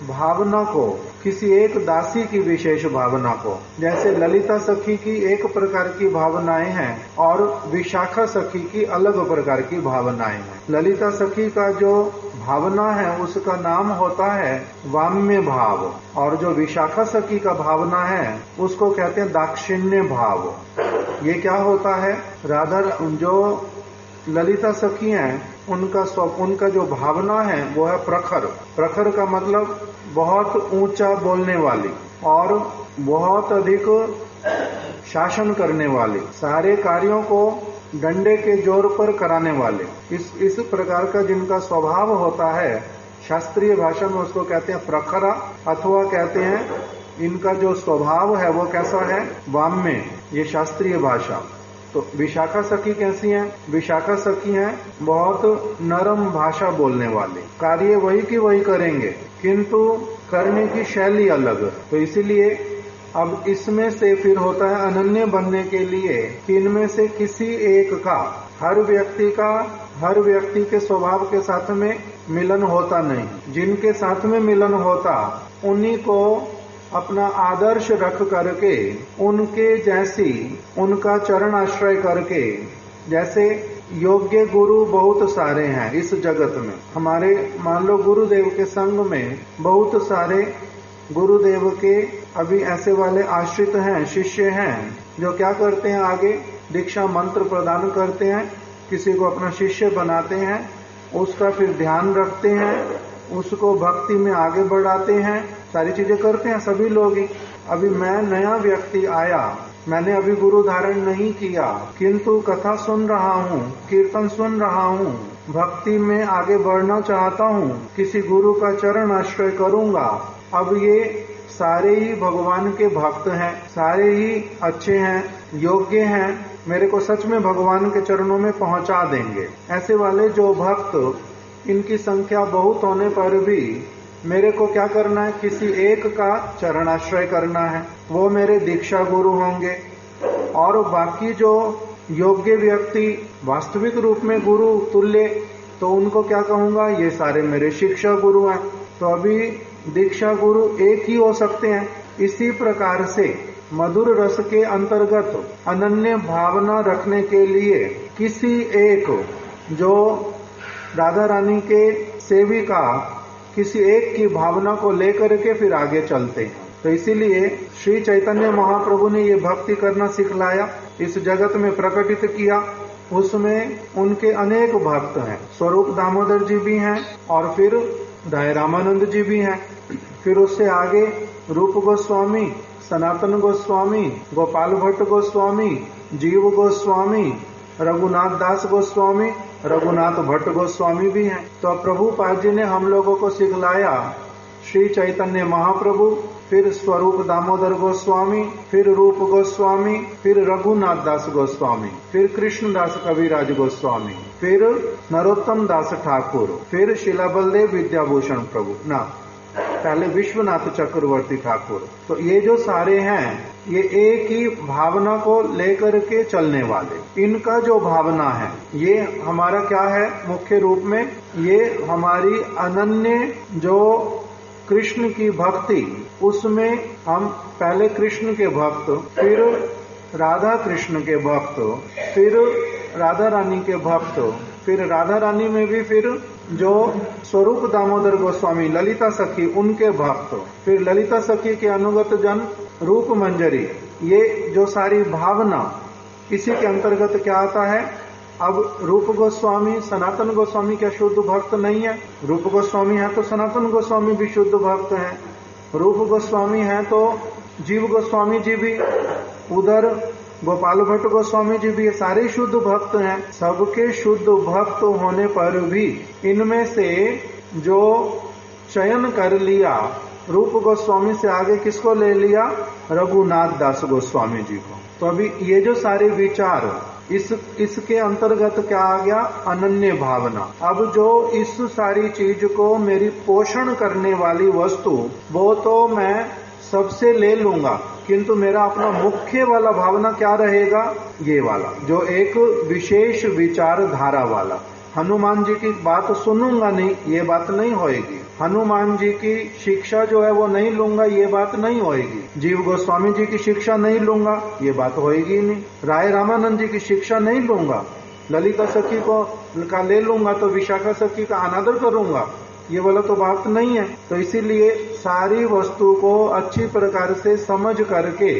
भावना को, किसी एक दासी की विशेष भावना को, जैसे ललिता सखी की एक प्रकार की भावनाएं हैं और विशाखा सखी की अलग प्रकार की भावनाएं हैं। ललिता सखी का जो भावना है उसका नाम होता है वाम्य भाव, और जो विशाखा सखी का भावना है उसको कहते हैं दाक्षिण्य भाव। ये क्या होता है? जो ललिता सखी हैं उनका जो भावना है वो है प्रखर। प्रखर का मतलब बहुत ऊंचा बोलने वाली और बहुत अधिक शासन करने वाली, सारे कार्यों को डंडे के जोर पर कराने वाले, इस प्रकार का जिनका स्वभाव होता है, शास्त्रीय भाषा में उसको कहते हैं प्रखरा, अथवा कहते हैं इनका जो स्वभाव है वो कैसा है? वाम्य, ये शास्त्रीय भाषा। तो विशाखा सखी कैसी हैं? विशाखा सखी हैं बहुत नरम भाषा बोलने वाले, कार्य वही की वही करेंगे किंतु करने की शैली अलग। तो इसीलिए अब इसमें से फिर होता है अनन्य बनने के लिए कि इनमें से किसी एक का हर व्यक्ति के स्वभाव के साथ में मिलन होता नहीं। जिनके साथ में मिलन होता उन्हीं को अपना आदर्श रख करके उनके जैसी उनका चरण आश्रय करके, जैसे योग्य गुरु बहुत सारे हैं इस जगत में। हमारे मान लो गुरुदेव के संग में बहुत सारे गुरुदेव के अभी ऐसे वाले आश्रित हैं, शिष्य हैं, जो क्या करते हैं, आगे दीक्षा मंत्र प्रदान करते हैं, किसी को अपना शिष्य बनाते हैं, उसका फिर ध्यान रखते हैं, उसको भक्ति में आगे बढ़ाते हैं, सारी चीजें करते हैं सभी लोग ही। अभी मैं नया व्यक्ति आया, मैंने अभी गुरु धारण नहीं किया, किंतु कथा सुन रहा हूँ, कीर्तन सुन रहा हूँ, भक्ति में आगे बढ़ना चाहता हूँ, किसी गुरु का चरण आश्रय करूंगा। अब ये सारे ही भगवान के भक्त हैं, सारे ही अच्छे हैं, योग्य हैं, मेरे को सच में भगवान के चरणों में पहुंचा देंगे। ऐसे वाले जो भक्त, इनकी संख्या बहुत होने पर भी मेरे को क्या करना है, किसी एक का चरणाश्रय करना है, वो मेरे दीक्षा गुरु होंगे। और बाकी जो योग्य व्यक्ति वास्तविक रूप में गुरु तुल्य, तो उनको क्या कहूंगा, ये सारे मेरे शिक्षा गुरु हैं। तो अभी दीक्षा गुरु एक ही हो सकते हैं। इसी प्रकार से मधुर रस के अंतर्गत अनन्य भावना रखने के लिए किसी एक जो राधा रानी के सेविका, किसी एक की भावना को लेकर के फिर आगे चलते हैं। तो इसीलिए श्री चैतन्य महाप्रभु ने ये भक्ति करना सिखलाया, इस जगत में प्रकटित किया। उसमें उनके अनेक भक्त हैं, स्वरूप दामोदर जी भी हैं और फिर राय रामानंद जी भी हैं। फिर उससे आगे रूप गोस्वामी, सनातन गोस्वामी, गोपाल भट्ट गोस्वामी, जीव गोस्वामी, रघुनाथ दास गोस्वामी, रघुनाथ भट्ट गोस्वामी भी हैं। तो प्रभुपाद जी ने हम लोगों को सिखलाया, श्री चैतन्य महाप्रभु, फिर स्वरूप दामोदर गोस्वामी, फिर रूप गोस्वामी, फिर रघुनाथ दास गोस्वामी, फिर कृष्णदास कविराज गोस्वामी, फिर नरोत्तम दास ठाकुर, फिर शिला बलदेव विद्याभूषण प्रभु ना, पहले विश्वनाथ चक्रवर्ती ठाकुर। तो ये जो सारे हैं, ये एक ही भावना को लेकर के चलने वाले। इनका जो भावना है, ये हमारा क्या है, मुख्य रूप में ये हमारी अनन्य जो कृष्ण की भक्ति, उसमें हम पहले कृष्ण के भक्त, फिर राधा कृष्ण के भक्त, फिर राधा रानी के भक्त, फिर राधा रानी में भी फिर जो स्वरूप दामोदर गोस्वामी, ललिता सखी, उनके भक्त, फिर ललिता सखी के अनुगत जन रूप मंजरी। ये जो सारी भावना, इसी के अंतर्गत क्या आता है। अब रूप गोस्वामी, सनातन गोस्वामी क्या शुद्ध भक्त नहीं है? रूप गोस्वामी है तो सनातन गोस्वामी भी शुद्ध भक्त हैं। रूप गोस्वामी है तो जीव गोस्वामी जी भी, उधर गोपाल भट्ट गोस्वामी जी भी, सारे शुद्ध भक्त हैं। सबके शुद्ध भक्त होने पर भी इनमें से जो चयन कर लिया, रूप गोस्वामी से आगे किसको ले लिया, रघुनाथ दास गोस्वामी जी को। तो अभी ये जो सारे विचार, इसके अंतर्गत क्या आ गया, अनन्य भावना। अब जो इस सारी चीज को मेरी पोषण करने वाली वस्तु, वो तो मैं सबसे ले लूंगा, किंतु मेरा अपना मुख्य वाला भावना क्या रहेगा, ये वाला, जो एक विशेष विचारधारा वाला। हनुमान जी की बात सुनूंगा नहीं, ये बात नहीं होएगी। हनुमान जी की शिक्षा जो है वो नहीं लूंगा, ये बात नहीं होएगी। जीव गोस्वामी जी की शिक्षा नहीं लूंगा, ये बात होएगी नहीं। राय रामानंद जी की शिक्षा नहीं लूंगा, ललिता सखी को का ले लूंगा तो विशाखा सखी का अनादर करूंगा, ये वाला तो बात नहीं है। तो इसीलिए सारी वस्तु को अच्छी प्रकार से समझ करके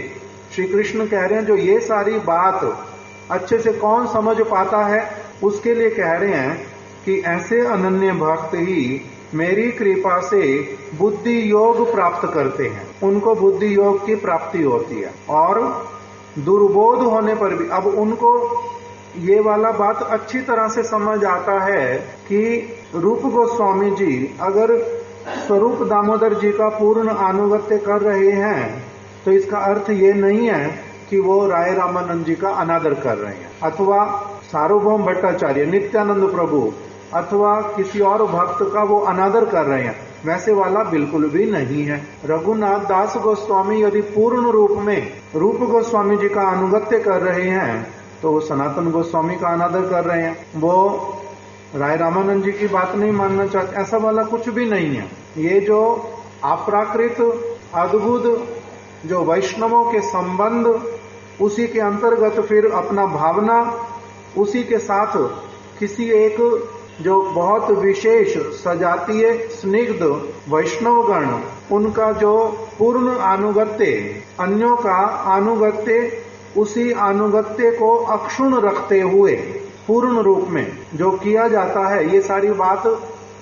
श्री कृष्ण कह रहे हैं, जो ये सारी बात अच्छे से कौन समझ पाता है, उसके लिए कह रहे हैं कि ऐसे अनन्य भक्त ही मेरी कृपा से बुद्धि योग प्राप्त करते हैं, उनको बुद्धि योग की प्राप्ति होती है। और दुर्बोध होने पर भी अब उनको ये वाला बात अच्छी तरह से समझ आता है कि रूप गोस्वामी जी अगर स्वरूप दामोदर जी का पूर्ण अनुगत्य कर रहे हैं, तो इसका अर्थ ये नहीं है कि वो राय रामानंद जी का अनादर कर रहे हैं, अथवा सार्वभौम भट्टाचार्य, नित्यानंद प्रभु, अथवा किसी और भक्त का वो अनादर कर रहे हैं। वैसे वाला बिल्कुल भी नहीं है। रघुनाथ दास गोस्वामी यदि पूर्ण रूप में रूप गोस्वामी जी का अनुगत्य कर रहे हैं तो वो सनातन गोस्वामी का अनादर कर रहे हैं, वो राय रामानंद जी की बात नहीं मानना चाहते, ऐसा वाला कुछ भी नहीं है। ये जो अपराकृत अद्भुत जो वैष्णवों के संबंध, उसी के अंतर्गत फिर अपना भावना, उसी के साथ किसी एक जो बहुत विशेष सजातीय स्निग्ध वैष्णवगण, उनका जो पूर्ण अनुगत्य, अन्यों का अनुगत्य, उसी अनुगत्य को अक्षुण्ण रखते हुए पूर्ण रूप में जो किया जाता है, ये सारी बात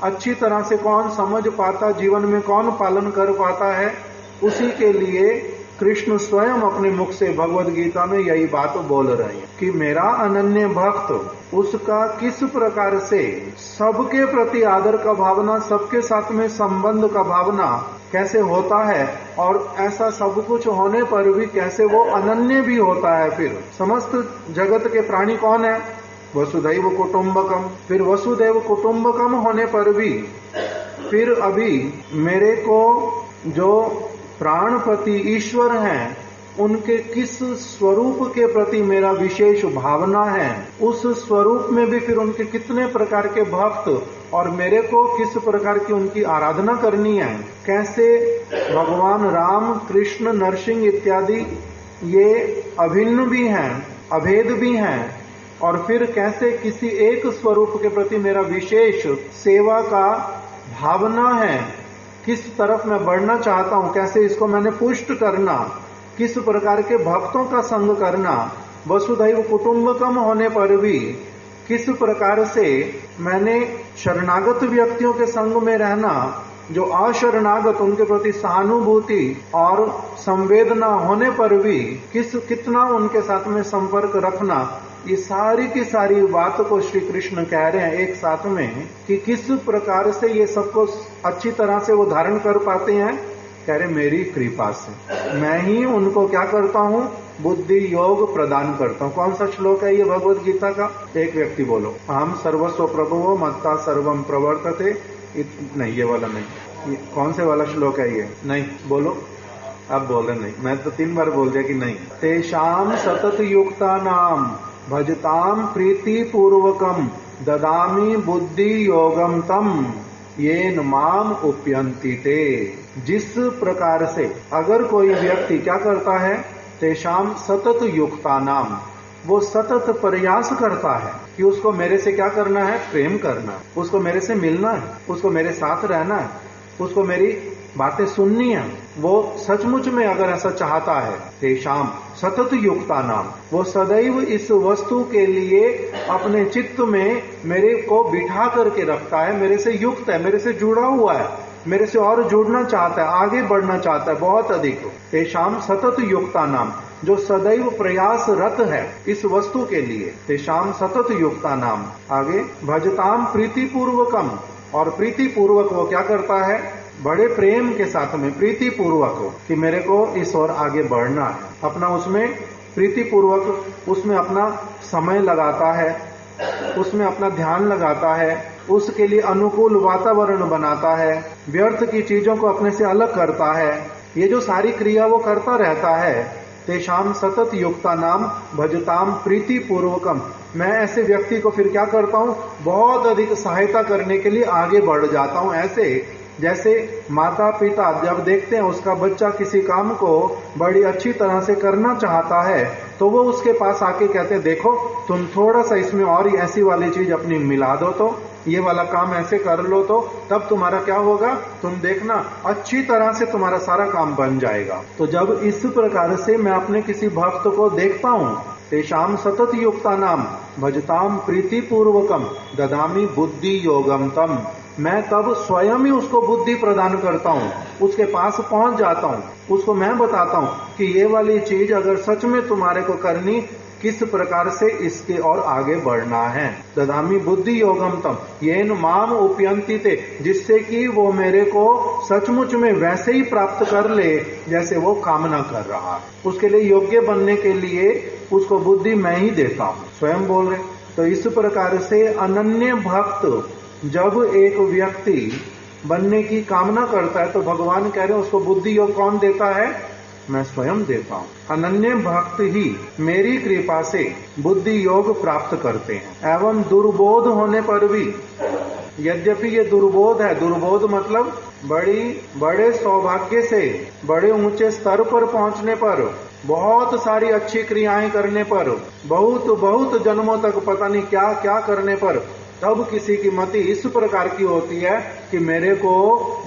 अच्छी तरह से कौन समझ पाता, जीवन में कौन पालन कर पाता है, उसी के लिए कृष्ण स्वयं अपने मुख से भगवद गीता में यही बात बोल रहे हैं कि मेरा अनन्य भक्त, उसका किस प्रकार से सबके प्रति आदर का भावना, सबके साथ में संबंध का भावना कैसे होता है, और ऐसा सब कुछ होने पर भी कैसे वो अनन्य भी होता है। फिर समस्त जगत के प्राणी कौन है? वसुधैव कुटुंबकम। फिर वसुधैव कुटुंबकम होने पर भी फिर अभी मेरे को जो प्राणपति ईश्वर हैं, उनके किस स्वरूप के प्रति मेरा विशेष भावना है, उस स्वरूप में भी फिर उनके कितने प्रकार के भक्त, और मेरे को किस प्रकार की उनकी आराधना करनी है, कैसे भगवान राम, कृष्ण, नरसिंह इत्यादि ये अभिन्न भी हैं, अभेद भी हैं, और फिर कैसे किसी एक स्वरूप के प्रति मेरा विशेष सेवा का भावना है, किस तरफ मैं बढ़ना चाहता हूं, कैसे इसको मैंने पुष्ट करना, किस प्रकार के भक्तों का संग करना, वसुधैव कुटुंबकम होने पर भी किस प्रकार से मैंने शरणागत व्यक्तियों के संग में रहना, जो अशरणागत उनके प्रति सहानुभूति और संवेदना होने पर भी कितना उनके साथ में संपर्क रखना, ये सारी की सारी बात को श्री कृष्ण कह रहे हैं एक साथ में कि किस प्रकार से ये सबको अच्छी तरह से वो धारण कर पाते हैं। कह रहे मेरी कृपा से मैं ही उनको क्या करता हूँ, बुद्धि योग प्रदान करता हूँ। कौन सा श्लोक है ये भगवद गीता का? एक व्यक्ति बोलो, अहम सर्वस्व प्रभुवो मत्ता सर्वम प्रवर्तते। नहीं, ये वाला नहीं। कौन से वाला श्लोक है ये? नहीं, बोलो। अब बोले नहीं, मैं तो 3 बार बोल दिया कि नहीं। तेषाम सतत युक्ता नाम भजताम प्रीति पूर्वकम ददामी बुद्धि योगम तम येन माम उपयंति ते। जिस प्रकार से अगर कोई व्यक्ति क्या करता है, तेषाम सतत युक्ता नाम, वो सतत प्रयास करता है कि उसको मेरे से क्या करना है, प्रेम करना, उसको मेरे से मिलना है, उसको मेरे साथ रहना है, उसको मेरी बातें सुननी है, वो सचमुच में अगर ऐसा चाहता है, तेषाम सतत युक्ता नाम, वो सदैव इस वस्तु के लिए अपने चित्त में मेरे को बिठा करके रखता है, मेरे से युक्त है, मेरे से जुड़ा हुआ है, मेरे से और जुड़ना चाहता है, आगे बढ़ना चाहता है बहुत अधिक। तेषाम सतत युक्ता नाम, जो सदैव प्रयासरत है इस वस्तु के लिए, तेषाम सतत युक्ता नाम। आगे भजताम प्रीति पूर्वकम, और प्रीति पूर्वक वो क्या करता है, बड़े प्रेम के साथ में प्रीति पूर्वक कि मेरे को इस ओर आगे बढ़ना है, अपना उसमें प्रीति पूर्वक उसमें अपना समय लगाता है, उसमें अपना ध्यान लगाता है, उसके लिए अनुकूल वातावरण बनाता है, व्यर्थ की चीजों को अपने से अलग करता है, ये जो सारी क्रिया वो करता रहता है। तेषाम सतत युक्ता नाम भजताम प्रीति पूर्वकम, मैं ऐसे व्यक्ति को फिर क्या करता हूँ, बहुत अधिक सहायता करने के लिए आगे बढ़ जाता हूँ। ऐसे जैसे माता पिता जब देखते हैं उसका बच्चा किसी काम को बड़ी अच्छी तरह से करना चाहता है, तो वो उसके पास आके कहते हैं, देखो तुम थोड़ा सा इसमें और ऐसी वाली चीज अपनी मिला दो, तो ये वाला काम ऐसे कर लो, तो तब तुम्हारा क्या होगा, तुम देखना अच्छी तरह से तुम्हारा सारा काम बन जाएगा। तो जब इस प्रकार से मैं अपने किसी भक्त को देखता हूँ, तेषाम सतत युक्ता नाम भजताम प्रीति पूर्वकम ददामी बुद्धि योगम तम, मैं तब स्वयं ही उसको बुद्धि प्रदान करता हूँ, उसके पास पहुंच जाता हूँ, उसको मैं बताता हूँ कि ये वाली चीज अगर सच में तुम्हारे को करनी, किस प्रकार से इसके और आगे बढ़ना है। ददामी बुद्धि योगम तम येन माम उपयंति ते, जिससे कि वो मेरे को सचमुच में वैसे ही प्राप्त कर ले जैसे वो कामना कर रहा है। उसके लिए योग्य बनने के लिए उसको बुद्धि मैं ही देता हूँ, स्वयं बोल रहे। तो इस प्रकार से अनन्य भक्त जब एक व्यक्ति बनने की कामना करता है तो भगवान कह रहे हैं उसको बुद्धि योग कौन देता है? मैं स्वयं देता हूँ। अनन्य भक्त ही मेरी कृपा से बुद्धि योग प्राप्त करते हैं एवं दुर्बोध होने पर भी, यद्यपि ये दुर्बोध है, दुर्बोध मतलब बड़े सौभाग्य से बड़े ऊंचे स्तर पर पहुंचने पर, बहुत सारी अच्छी क्रियाएं करने पर, बहुत जन्मों तक पता नहीं क्या क्या करने पर, तब किसी की मति इस प्रकार की होती है कि मेरे को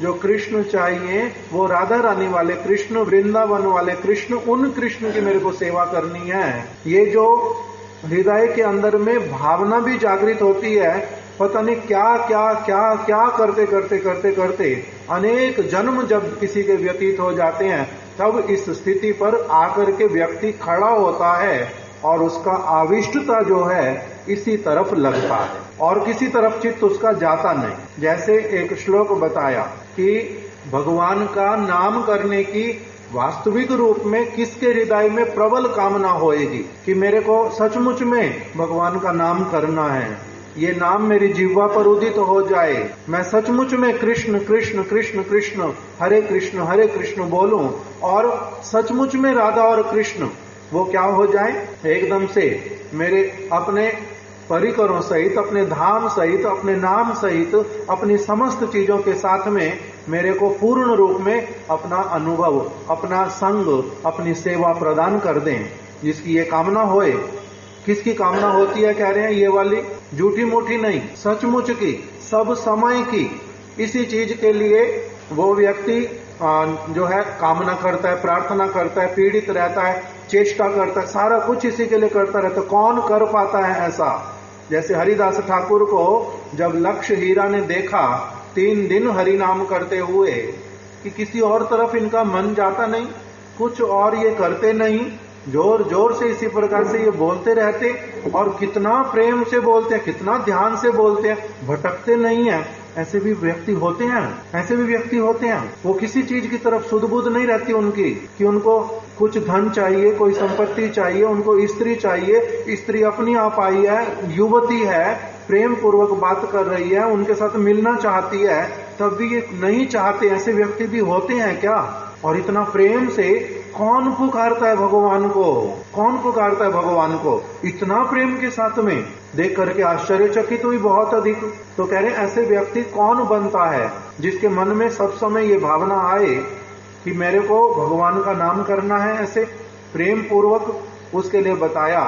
जो कृष्ण चाहिए वो राधा रानी वाले कृष्ण, वृंदावन वाले कृष्ण, उन कृष्ण की मेरे को सेवा करनी है। ये जो हृदय के अंदर में भावना भी जागृत होती है, पता नहीं क्या क्या क्या क्या करते करते करते करते अनेक जन्म जब किसी के व्यतीत हो जाते हैं, तब इस स्थिति पर आकर के व्यक्ति खड़ा होता है और उसका आविष्टता जो है इसी तरफ लगता है और किसी तरफ चित्त उसका जाता नहीं। जैसे एक श्लोक बताया कि भगवान का नाम करने की वास्तविक रूप में किसके हृदय में प्रबल कामना होएगी कि मेरे को सचमुच में भगवान का नाम करना है, ये नाम मेरी जिह्वा पर उदित हो जाए, मैं सचमुच में कृष्ण कृष्ण कृष्ण कृष्ण हरे कृष्ण बोलूं और सचमुच में राधा और कृष्ण वो क्या हो जाए, एकदम से मेरे अपने परिकरों सहित, अपने धाम सहित, अपने नाम सहित, अपनी समस्त चीजों के साथ में मेरे को पूर्ण रूप में अपना अनुभव, अपना संग, अपनी सेवा प्रदान कर दें। जिसकी ये कामना होए, किसकी कामना होती है कह रहे हैं, ये वाली झूठी मूठी नहीं, सचमुच की, सब समय की, इसी चीज के लिए वो व्यक्ति जो है कामना करता है, प्रार्थना करता है, पीड़ित रहता है, चेष्टा करता है, सारा कुछ इसी के लिए करता रहता है। कौन कर पाता है ऐसा? जैसे हरिदास ठाकुर को जब लक्ष्य हीरा ने देखा 3 दिन हरि नाम करते हुए कि किसी और तरफ इनका मन जाता नहीं, कुछ और ये करते नहीं, जोर जोर से इसी प्रकार से ये बोलते रहते और कितना प्रेम से बोलते हैं, कितना ध्यान से बोलते हैं, भटकते नहीं है। ऐसे भी व्यक्ति होते हैं, वो किसी चीज की तरफ सुध-बुध नहीं रहती उनकी कि उनको कुछ धन चाहिए, कोई संपत्ति चाहिए, उनको स्त्री चाहिए, स्त्री अपनी आप आई है, युवती है, प्रेम पूर्वक बात कर रही है, उनके साथ मिलना चाहती है, तब भी ये नहीं चाहते। ऐसे व्यक्ति भी होते हैं क्या? और इतना प्रेम से कौन पुकारता है भगवान को, कौन पुकारता है भगवान को इतना प्रेम के साथ में? देख करके आश्चर्यचकित हुई बहुत अधिक। तो कह रहे हैं ऐसे व्यक्ति कौन बनता है जिसके मन में सब समय ये भावना आए कि मेरे को भगवान का नाम करना है ऐसे प्रेम पूर्वक। उसके लिए बताया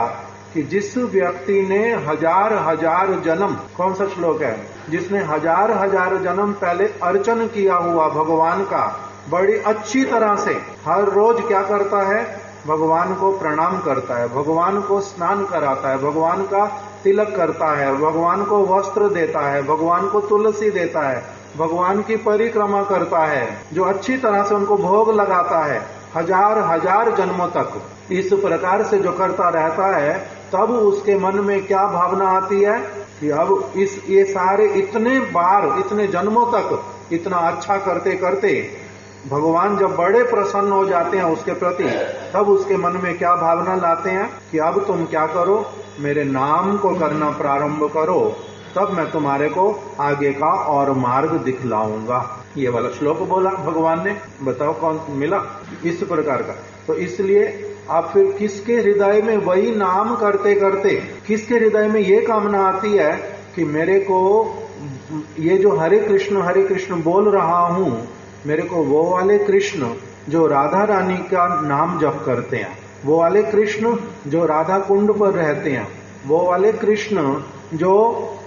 कि जिस व्यक्ति ने हजार जन्म, कौन सा श्लोक है, जिसने हजार जन्म पहले अर्चन किया हुआ भगवान का बड़ी अच्छी तरह से, हर रोज क्या करता है, भगवान को प्रणाम करता है, भगवान को स्नान कराता है, भगवान का तिलक करता है, भगवान को वस्त्र देता है, भगवान को तुलसी देता है, भगवान की परिक्रमा करता है, जो अच्छी तरह से उनको भोग लगाता है हजार जन्मों तक, इस प्रकार से जो करता रहता है, तब उसके मन में क्या भावना आती है कि अब ये सारे इतने बार, इतने जन्मों तक इतना अच्छा करते करते भगवान जब बड़े प्रसन्न हो जाते हैं उसके प्रति, तब उसके मन में क्या भावना लाते हैं कि अब तुम क्या करो, मेरे नाम को करना प्रारंभ करो, तब मैं तुम्हारे को आगे का और मार्ग दिखलाऊंगा। ये वाला श्लोक बोला भगवान ने, बताओ कौन मिला इस प्रकार का। तो इसलिए आप फिर किसके हृदय में वही नाम करते करते किसके हृदय में ये कामना आती है कि मेरे को ये जो हरे कृष्ण बोल रहा हूं, मेरे को वो वाले कृष्ण जो राधा रानी का नाम जप करते हैं, वो वाले कृष्ण जो राधा कुंड पर रहते हैं, वो वाले कृष्ण जो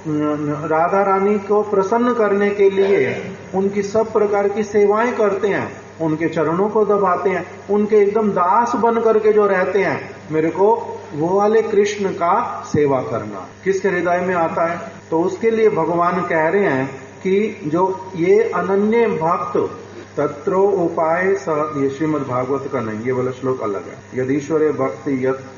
राधा रानी को प्रसन्न करने के लिए उनकी सब प्रकार की सेवाएं करते हैं, उनके चरणों को दबाते हैं, उनके एकदम दास बन करके जो रहते हैं, मेरे को वो वाले कृष्ण का सेवा करना किसके हृदय में आता है। तो उसके लिए भगवान कह रहे हैं कि जो ये अनन्य भक्त तत्रो उपाय ये श्रीमद् भागवत का नहीं, ये वाला श्लोक अलग है। यदीश्वरे भक्ति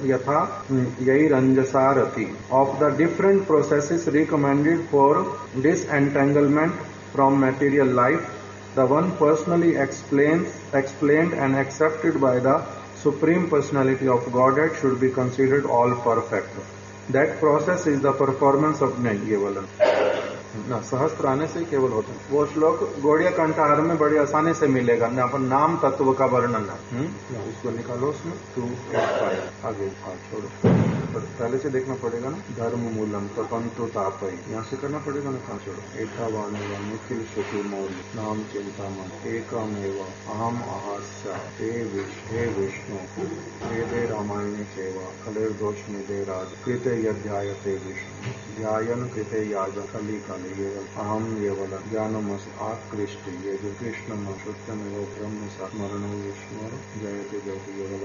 यथा यही रंजसारथी of the different processes recommended for disentanglement from material life, the one personally explained and accepted by the Supreme Personality of Godhead should be considered all perfect. That process is the performance of ये वाला ना सहस्त्र आने से केवल होता है। वो श्लोक गौड़िया कंठाहार में बड़ी आसानी से मिलेगा, यहाँ पर नाम तत्व का वर्णन है। उसको निकालो उसमें 2 आगे छोड़ो, पहले से देखना पड़ेगा ना। धर्म मूलम तपंतु तापई, यहाँ से करना पड़ेगा ना। कहाँ छोड़ो, एकावान निखिल सुखी मौल नाम चिंता मन एकमेव अहम अहास्या हे विष्णु वेदे रामायणे सेवा कलेर दोष निदे राज कृते यध्यायते विष्णु ध्यायन कृते याज कली कली अहम येवल ज्ञानमस आकृष्ट ये जो कृष्ण सत्यमेव ब्रह्म स्मरण विष्णु जयते जयते येवल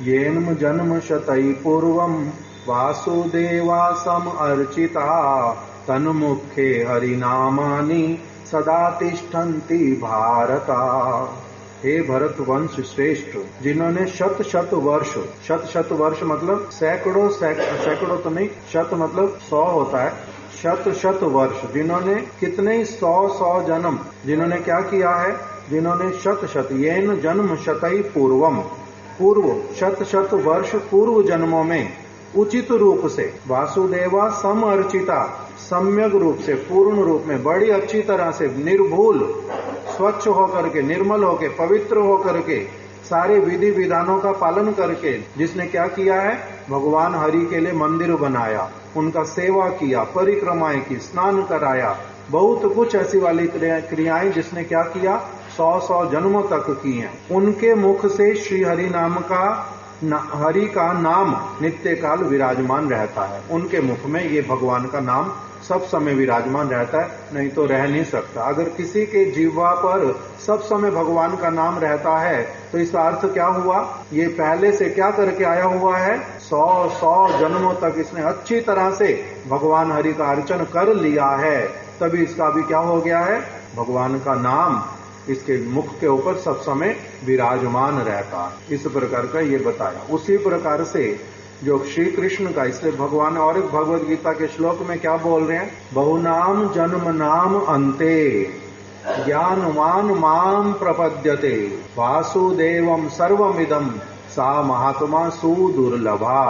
येन जन्म शतई पूर्वम वासुदेवा सम अर्चिता तन्मुखे हरिनामानि सदा तिष्ठन्ति भारता। हे भरत वंश श्रेष्ठ, जिन्होंने शत वर्ष मतलब सैकड़ों तो नहीं, शत मतलब 100 होता है, शत वर्ष, जिन्होंने कितने 100 जन्म, जिन्होंने क्या किया है, जिन्होंने शत येन जन्म शतई पूर्वम, पूर्व शत वर्ष पूर्व जन्मों में उचित रूप से वासुदेवा सम अर्चिता, सम्यक रूप से पूर्ण रूप में बड़ी अच्छी तरह से निर्भूल स्वच्छ होकर के, निर्मल होकर, पवित्र होकर के, सारे विधि विधानों का पालन करके जिसने क्या किया है, भगवान हरि के लिए मंदिर बनाया, उनका सेवा किया, परिक्रमाएं की, स्नान कराया, बहुत कुछ ऐसी वाली क्रियाएं जिसने क्या किया, 100 जन्मों तक की हैं। उनके मुख से श्री हरि नाम का हरि का नाम नित्य काल विराजमान रहता है। उनके मुख में ये भगवान का नाम सब समय विराजमान रहता है, नहीं तो रह नहीं सकता। अगर किसी के जीवा पर सब समय भगवान का नाम रहता है तो इसका अर्थ क्या हुआ, ये पहले से क्या करके आया हुआ है, 100 जन्मों तक इसने अच्छी तरह से भगवान हरि का अर्चन कर लिया है, तभी इसका भी क्या हो गया है, भगवान का नाम इसके मुख के ऊपर सब समय विराजमान रहता है। इस प्रकार का ये बताया। उसी प्रकार से जो श्री कृष्ण का, इसलिए भगवान और एक भगवद गीता के श्लोक में क्या बोल रहे हैं, बहुनाम जन्म नाम अंते ज्ञानवान माम प्रपद्यते वासुदेवम सर्वमिदम सा महात्मा सुदुर्लभा।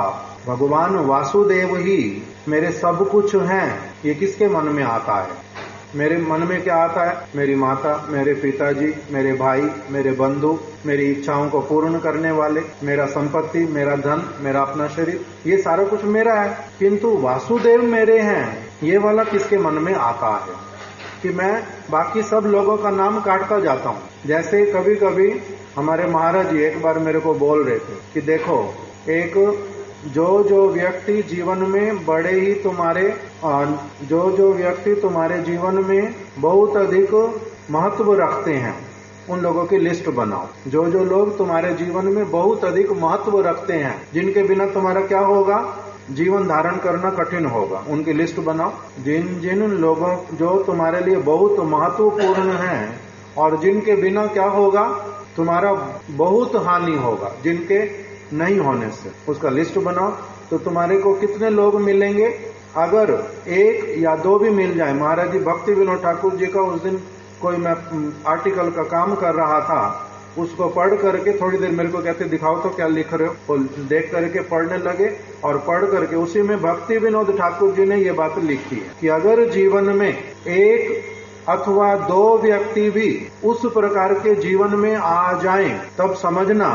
भगवान वासुदेव ही मेरे सब कुछ हैं, ये किसके मन में आता है, मेरे मन में क्या आता है, मेरी माता, मेरे पिताजी, मेरे भाई, मेरे बंधु, मेरी इच्छाओं को पूर्ण करने वाले, मेरा संपत्ति, मेरा धन, मेरा अपना शरीर, ये सारा कुछ मेरा है, किंतु वासुदेव मेरे हैं, ये वाला किसके मन में आता है कि मैं बाकी सब लोगों का नाम काटता जाता हूँ। जैसे कभी कभी हमारे महाराज जी एक बार मेरे को बोल रहे थे कि देखो, एक जो व्यक्ति जीवन में बड़े ही तुम्हारे, जो व्यक्ति तुम्हारे जीवन में बहुत अधिक महत्व रखते हैं, उन लोगों की लिस्ट बनाओ। जो लोग तुम्हारे जीवन में बहुत अधिक महत्व रखते हैं, जिनके बिना तुम्हारा क्या होगा, जीवन धारण करना कठिन होगा, उनकी लिस्ट बनाओ। जिन लोगों जो तुम्हारे लिए बहुत महत्वपूर्ण हैं और जिनके बिना क्या होगा, तुम्हारा बहुत हानि होगा, जिनके नहीं होने से, उसका लिस्ट बनाओ। तो तुम्हारे को कितने लोग मिलेंगे, अगर 1 या 2 भी मिल जाए। महाराज जी भक्ति विनोद ठाकुर जी का उस दिन कोई मैं आर्टिकल का काम कर रहा था, उसको पढ़ करके थोड़ी देर मेरे को कहते दिखाओ तो क्या लिख रहे हो, और देख करके पढ़ने लगे और पढ़ करके उसी में भक्ति विनोद ठाकुर जी ने ये बात लिखी है कि अगर जीवन में 1 अथवा 2 व्यक्ति भी उस प्रकार के जीवन में आ जाएं, तब समझना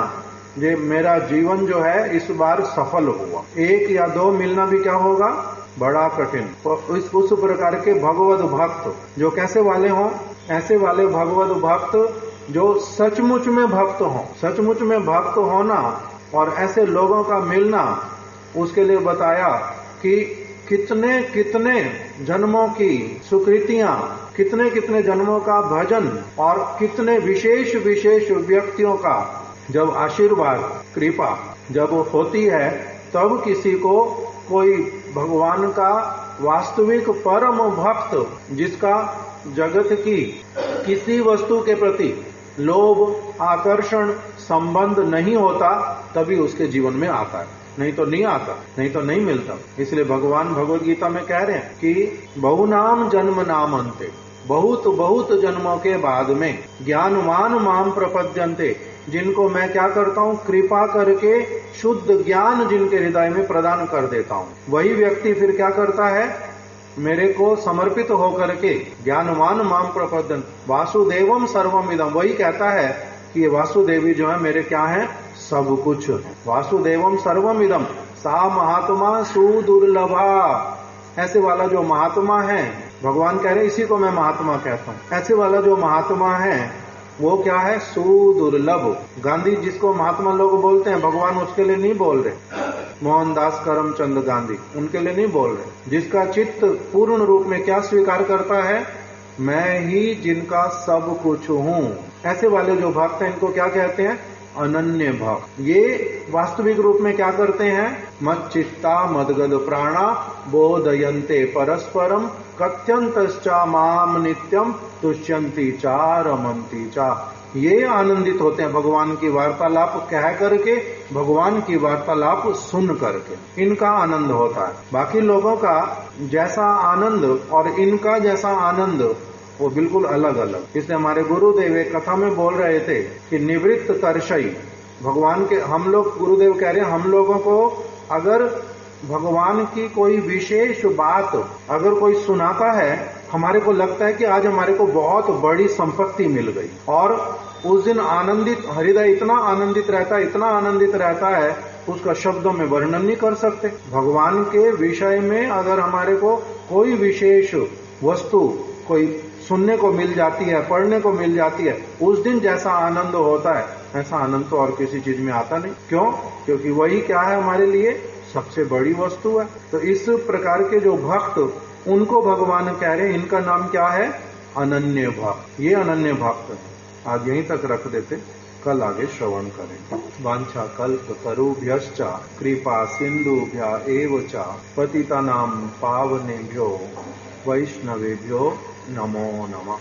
ये मेरा जीवन जो है इस बार सफल हुआ। 1 या 2 मिलना भी क्या होगा, बड़ा कठिन। तो उस प्रकार के भगवत भक्त जो कैसे वाले हों, ऐसे वाले भगवत भक्त जो सचमुच में भक्त हों, सचमुच में भक्त होना और ऐसे लोगों का मिलना, उसके लिए बताया कि कितने कितने जन्मों की सुकृतियां, कितने कितने जन्मों का भजन और कितने विशेष विशेष व्यक्तियों का जब आशीर्वाद कृपा जब होती है, तब किसी को कोई भगवान का वास्तविक परम भक्त, जिसका जगत की किसी वस्तु के प्रति लोभ आकर्षण संबंध नहीं होता, तभी उसके जीवन में आता है, नहीं तो नहीं आता, नहीं तो नहीं मिलता। इसलिए भगवान भगवद गीता में कह रहे हैं कि बहुनाम जन्म नाम अंते, बहुत जन्मों के बाद में ज्ञानवान माम प्रपद्यन्ते, जिनको मैं क्या करता हूँ, कृपा करके शुद्ध ज्ञान जिनके हृदय में प्रदान कर देता हूँ, वही व्यक्ति फिर क्या करता है, मेरे को समर्पित होकर के ज्ञानवान माम प्रपदन वासुदेवम सर्वमिदम, वही कहता है कि ये वासुदेवी जो है मेरे क्या है, सब कुछ। वासुदेवम सर्वमिदम सा महात्मा सुदुर्लभा, ऐसे वाला जो महात्मा है, भगवान कह रहे इसी को मैं महात्मा कहता हूं, ऐसे वाला जो महात्मा है वो क्या है, सुदुर्लभ। गांधी जिसको महात्मा लोग बोलते हैं, भगवान उसके लिए नहीं बोल रहे, मोहनदास करमचंद गांधी उनके लिए नहीं बोल रहे। जिसका चित्त पूर्ण रूप में क्या स्वीकार करता है, मैं ही जिनका सब कुछ हूं, ऐसे वाले जो भक्त हैं इनको क्या कहते हैं, अनन्य भक्त। ये वास्तविक रूप में क्या करते हैं, मत चित्ता मदगद प्राणा बोधयन्ते परस्परम कथ्यंतश्चा माम नित्यम तुष्यन्ति चा रमन्ति चा। ये आनंदित होते हैं भगवान की वार्तालाप कह करके, भगवान की वार्तालाप सुन करके, इनका आनंद होता है। बाकी लोगों का जैसा आनंद और इनका जैसा आनंद वो बिल्कुल अलग अलग। इसलिए हमारे गुरुदेव एक कथा में बोल रहे थे कि निवृत्त तरशई, भगवान के हम लोग, गुरुदेव कह रहे हैं हम लोगों को अगर भगवान की कोई विशेष बात अगर कोई सुनाता है, हमारे को लगता है कि आज हमारे को बहुत बड़ी संपत्ति मिल गई, और उस दिन आनंदित हृदय इतना आनंदित रहता है, इतना आनंदित रहता है, उसका शब्दों में वर्णन नहीं कर सकते। भगवान के विषय में अगर हमारे को कोई विशेष वस्तु कोई सुनने को मिल जाती है, पढ़ने को मिल जाती है, उस दिन जैसा आनंद होता है ऐसा आनंद तो और किसी चीज में आता नहीं। क्यों? क्योंकि वही क्या है, हमारे लिए सबसे बड़ी वस्तु है। तो इस प्रकार के जो भक्त, उनको भगवान कह रहे हैं, इनका नाम क्या है, अनन्य भक्त। ये अनन्य भक्त है। आज यहीं तक रख देते, कल आगे श्रवण करें। वांछा कल्प तरुभ्यश्च कृपा सिंधुभ्य एव च पतितानां पावनेभ्यो वैष्णवेभ्यो नमो नमः।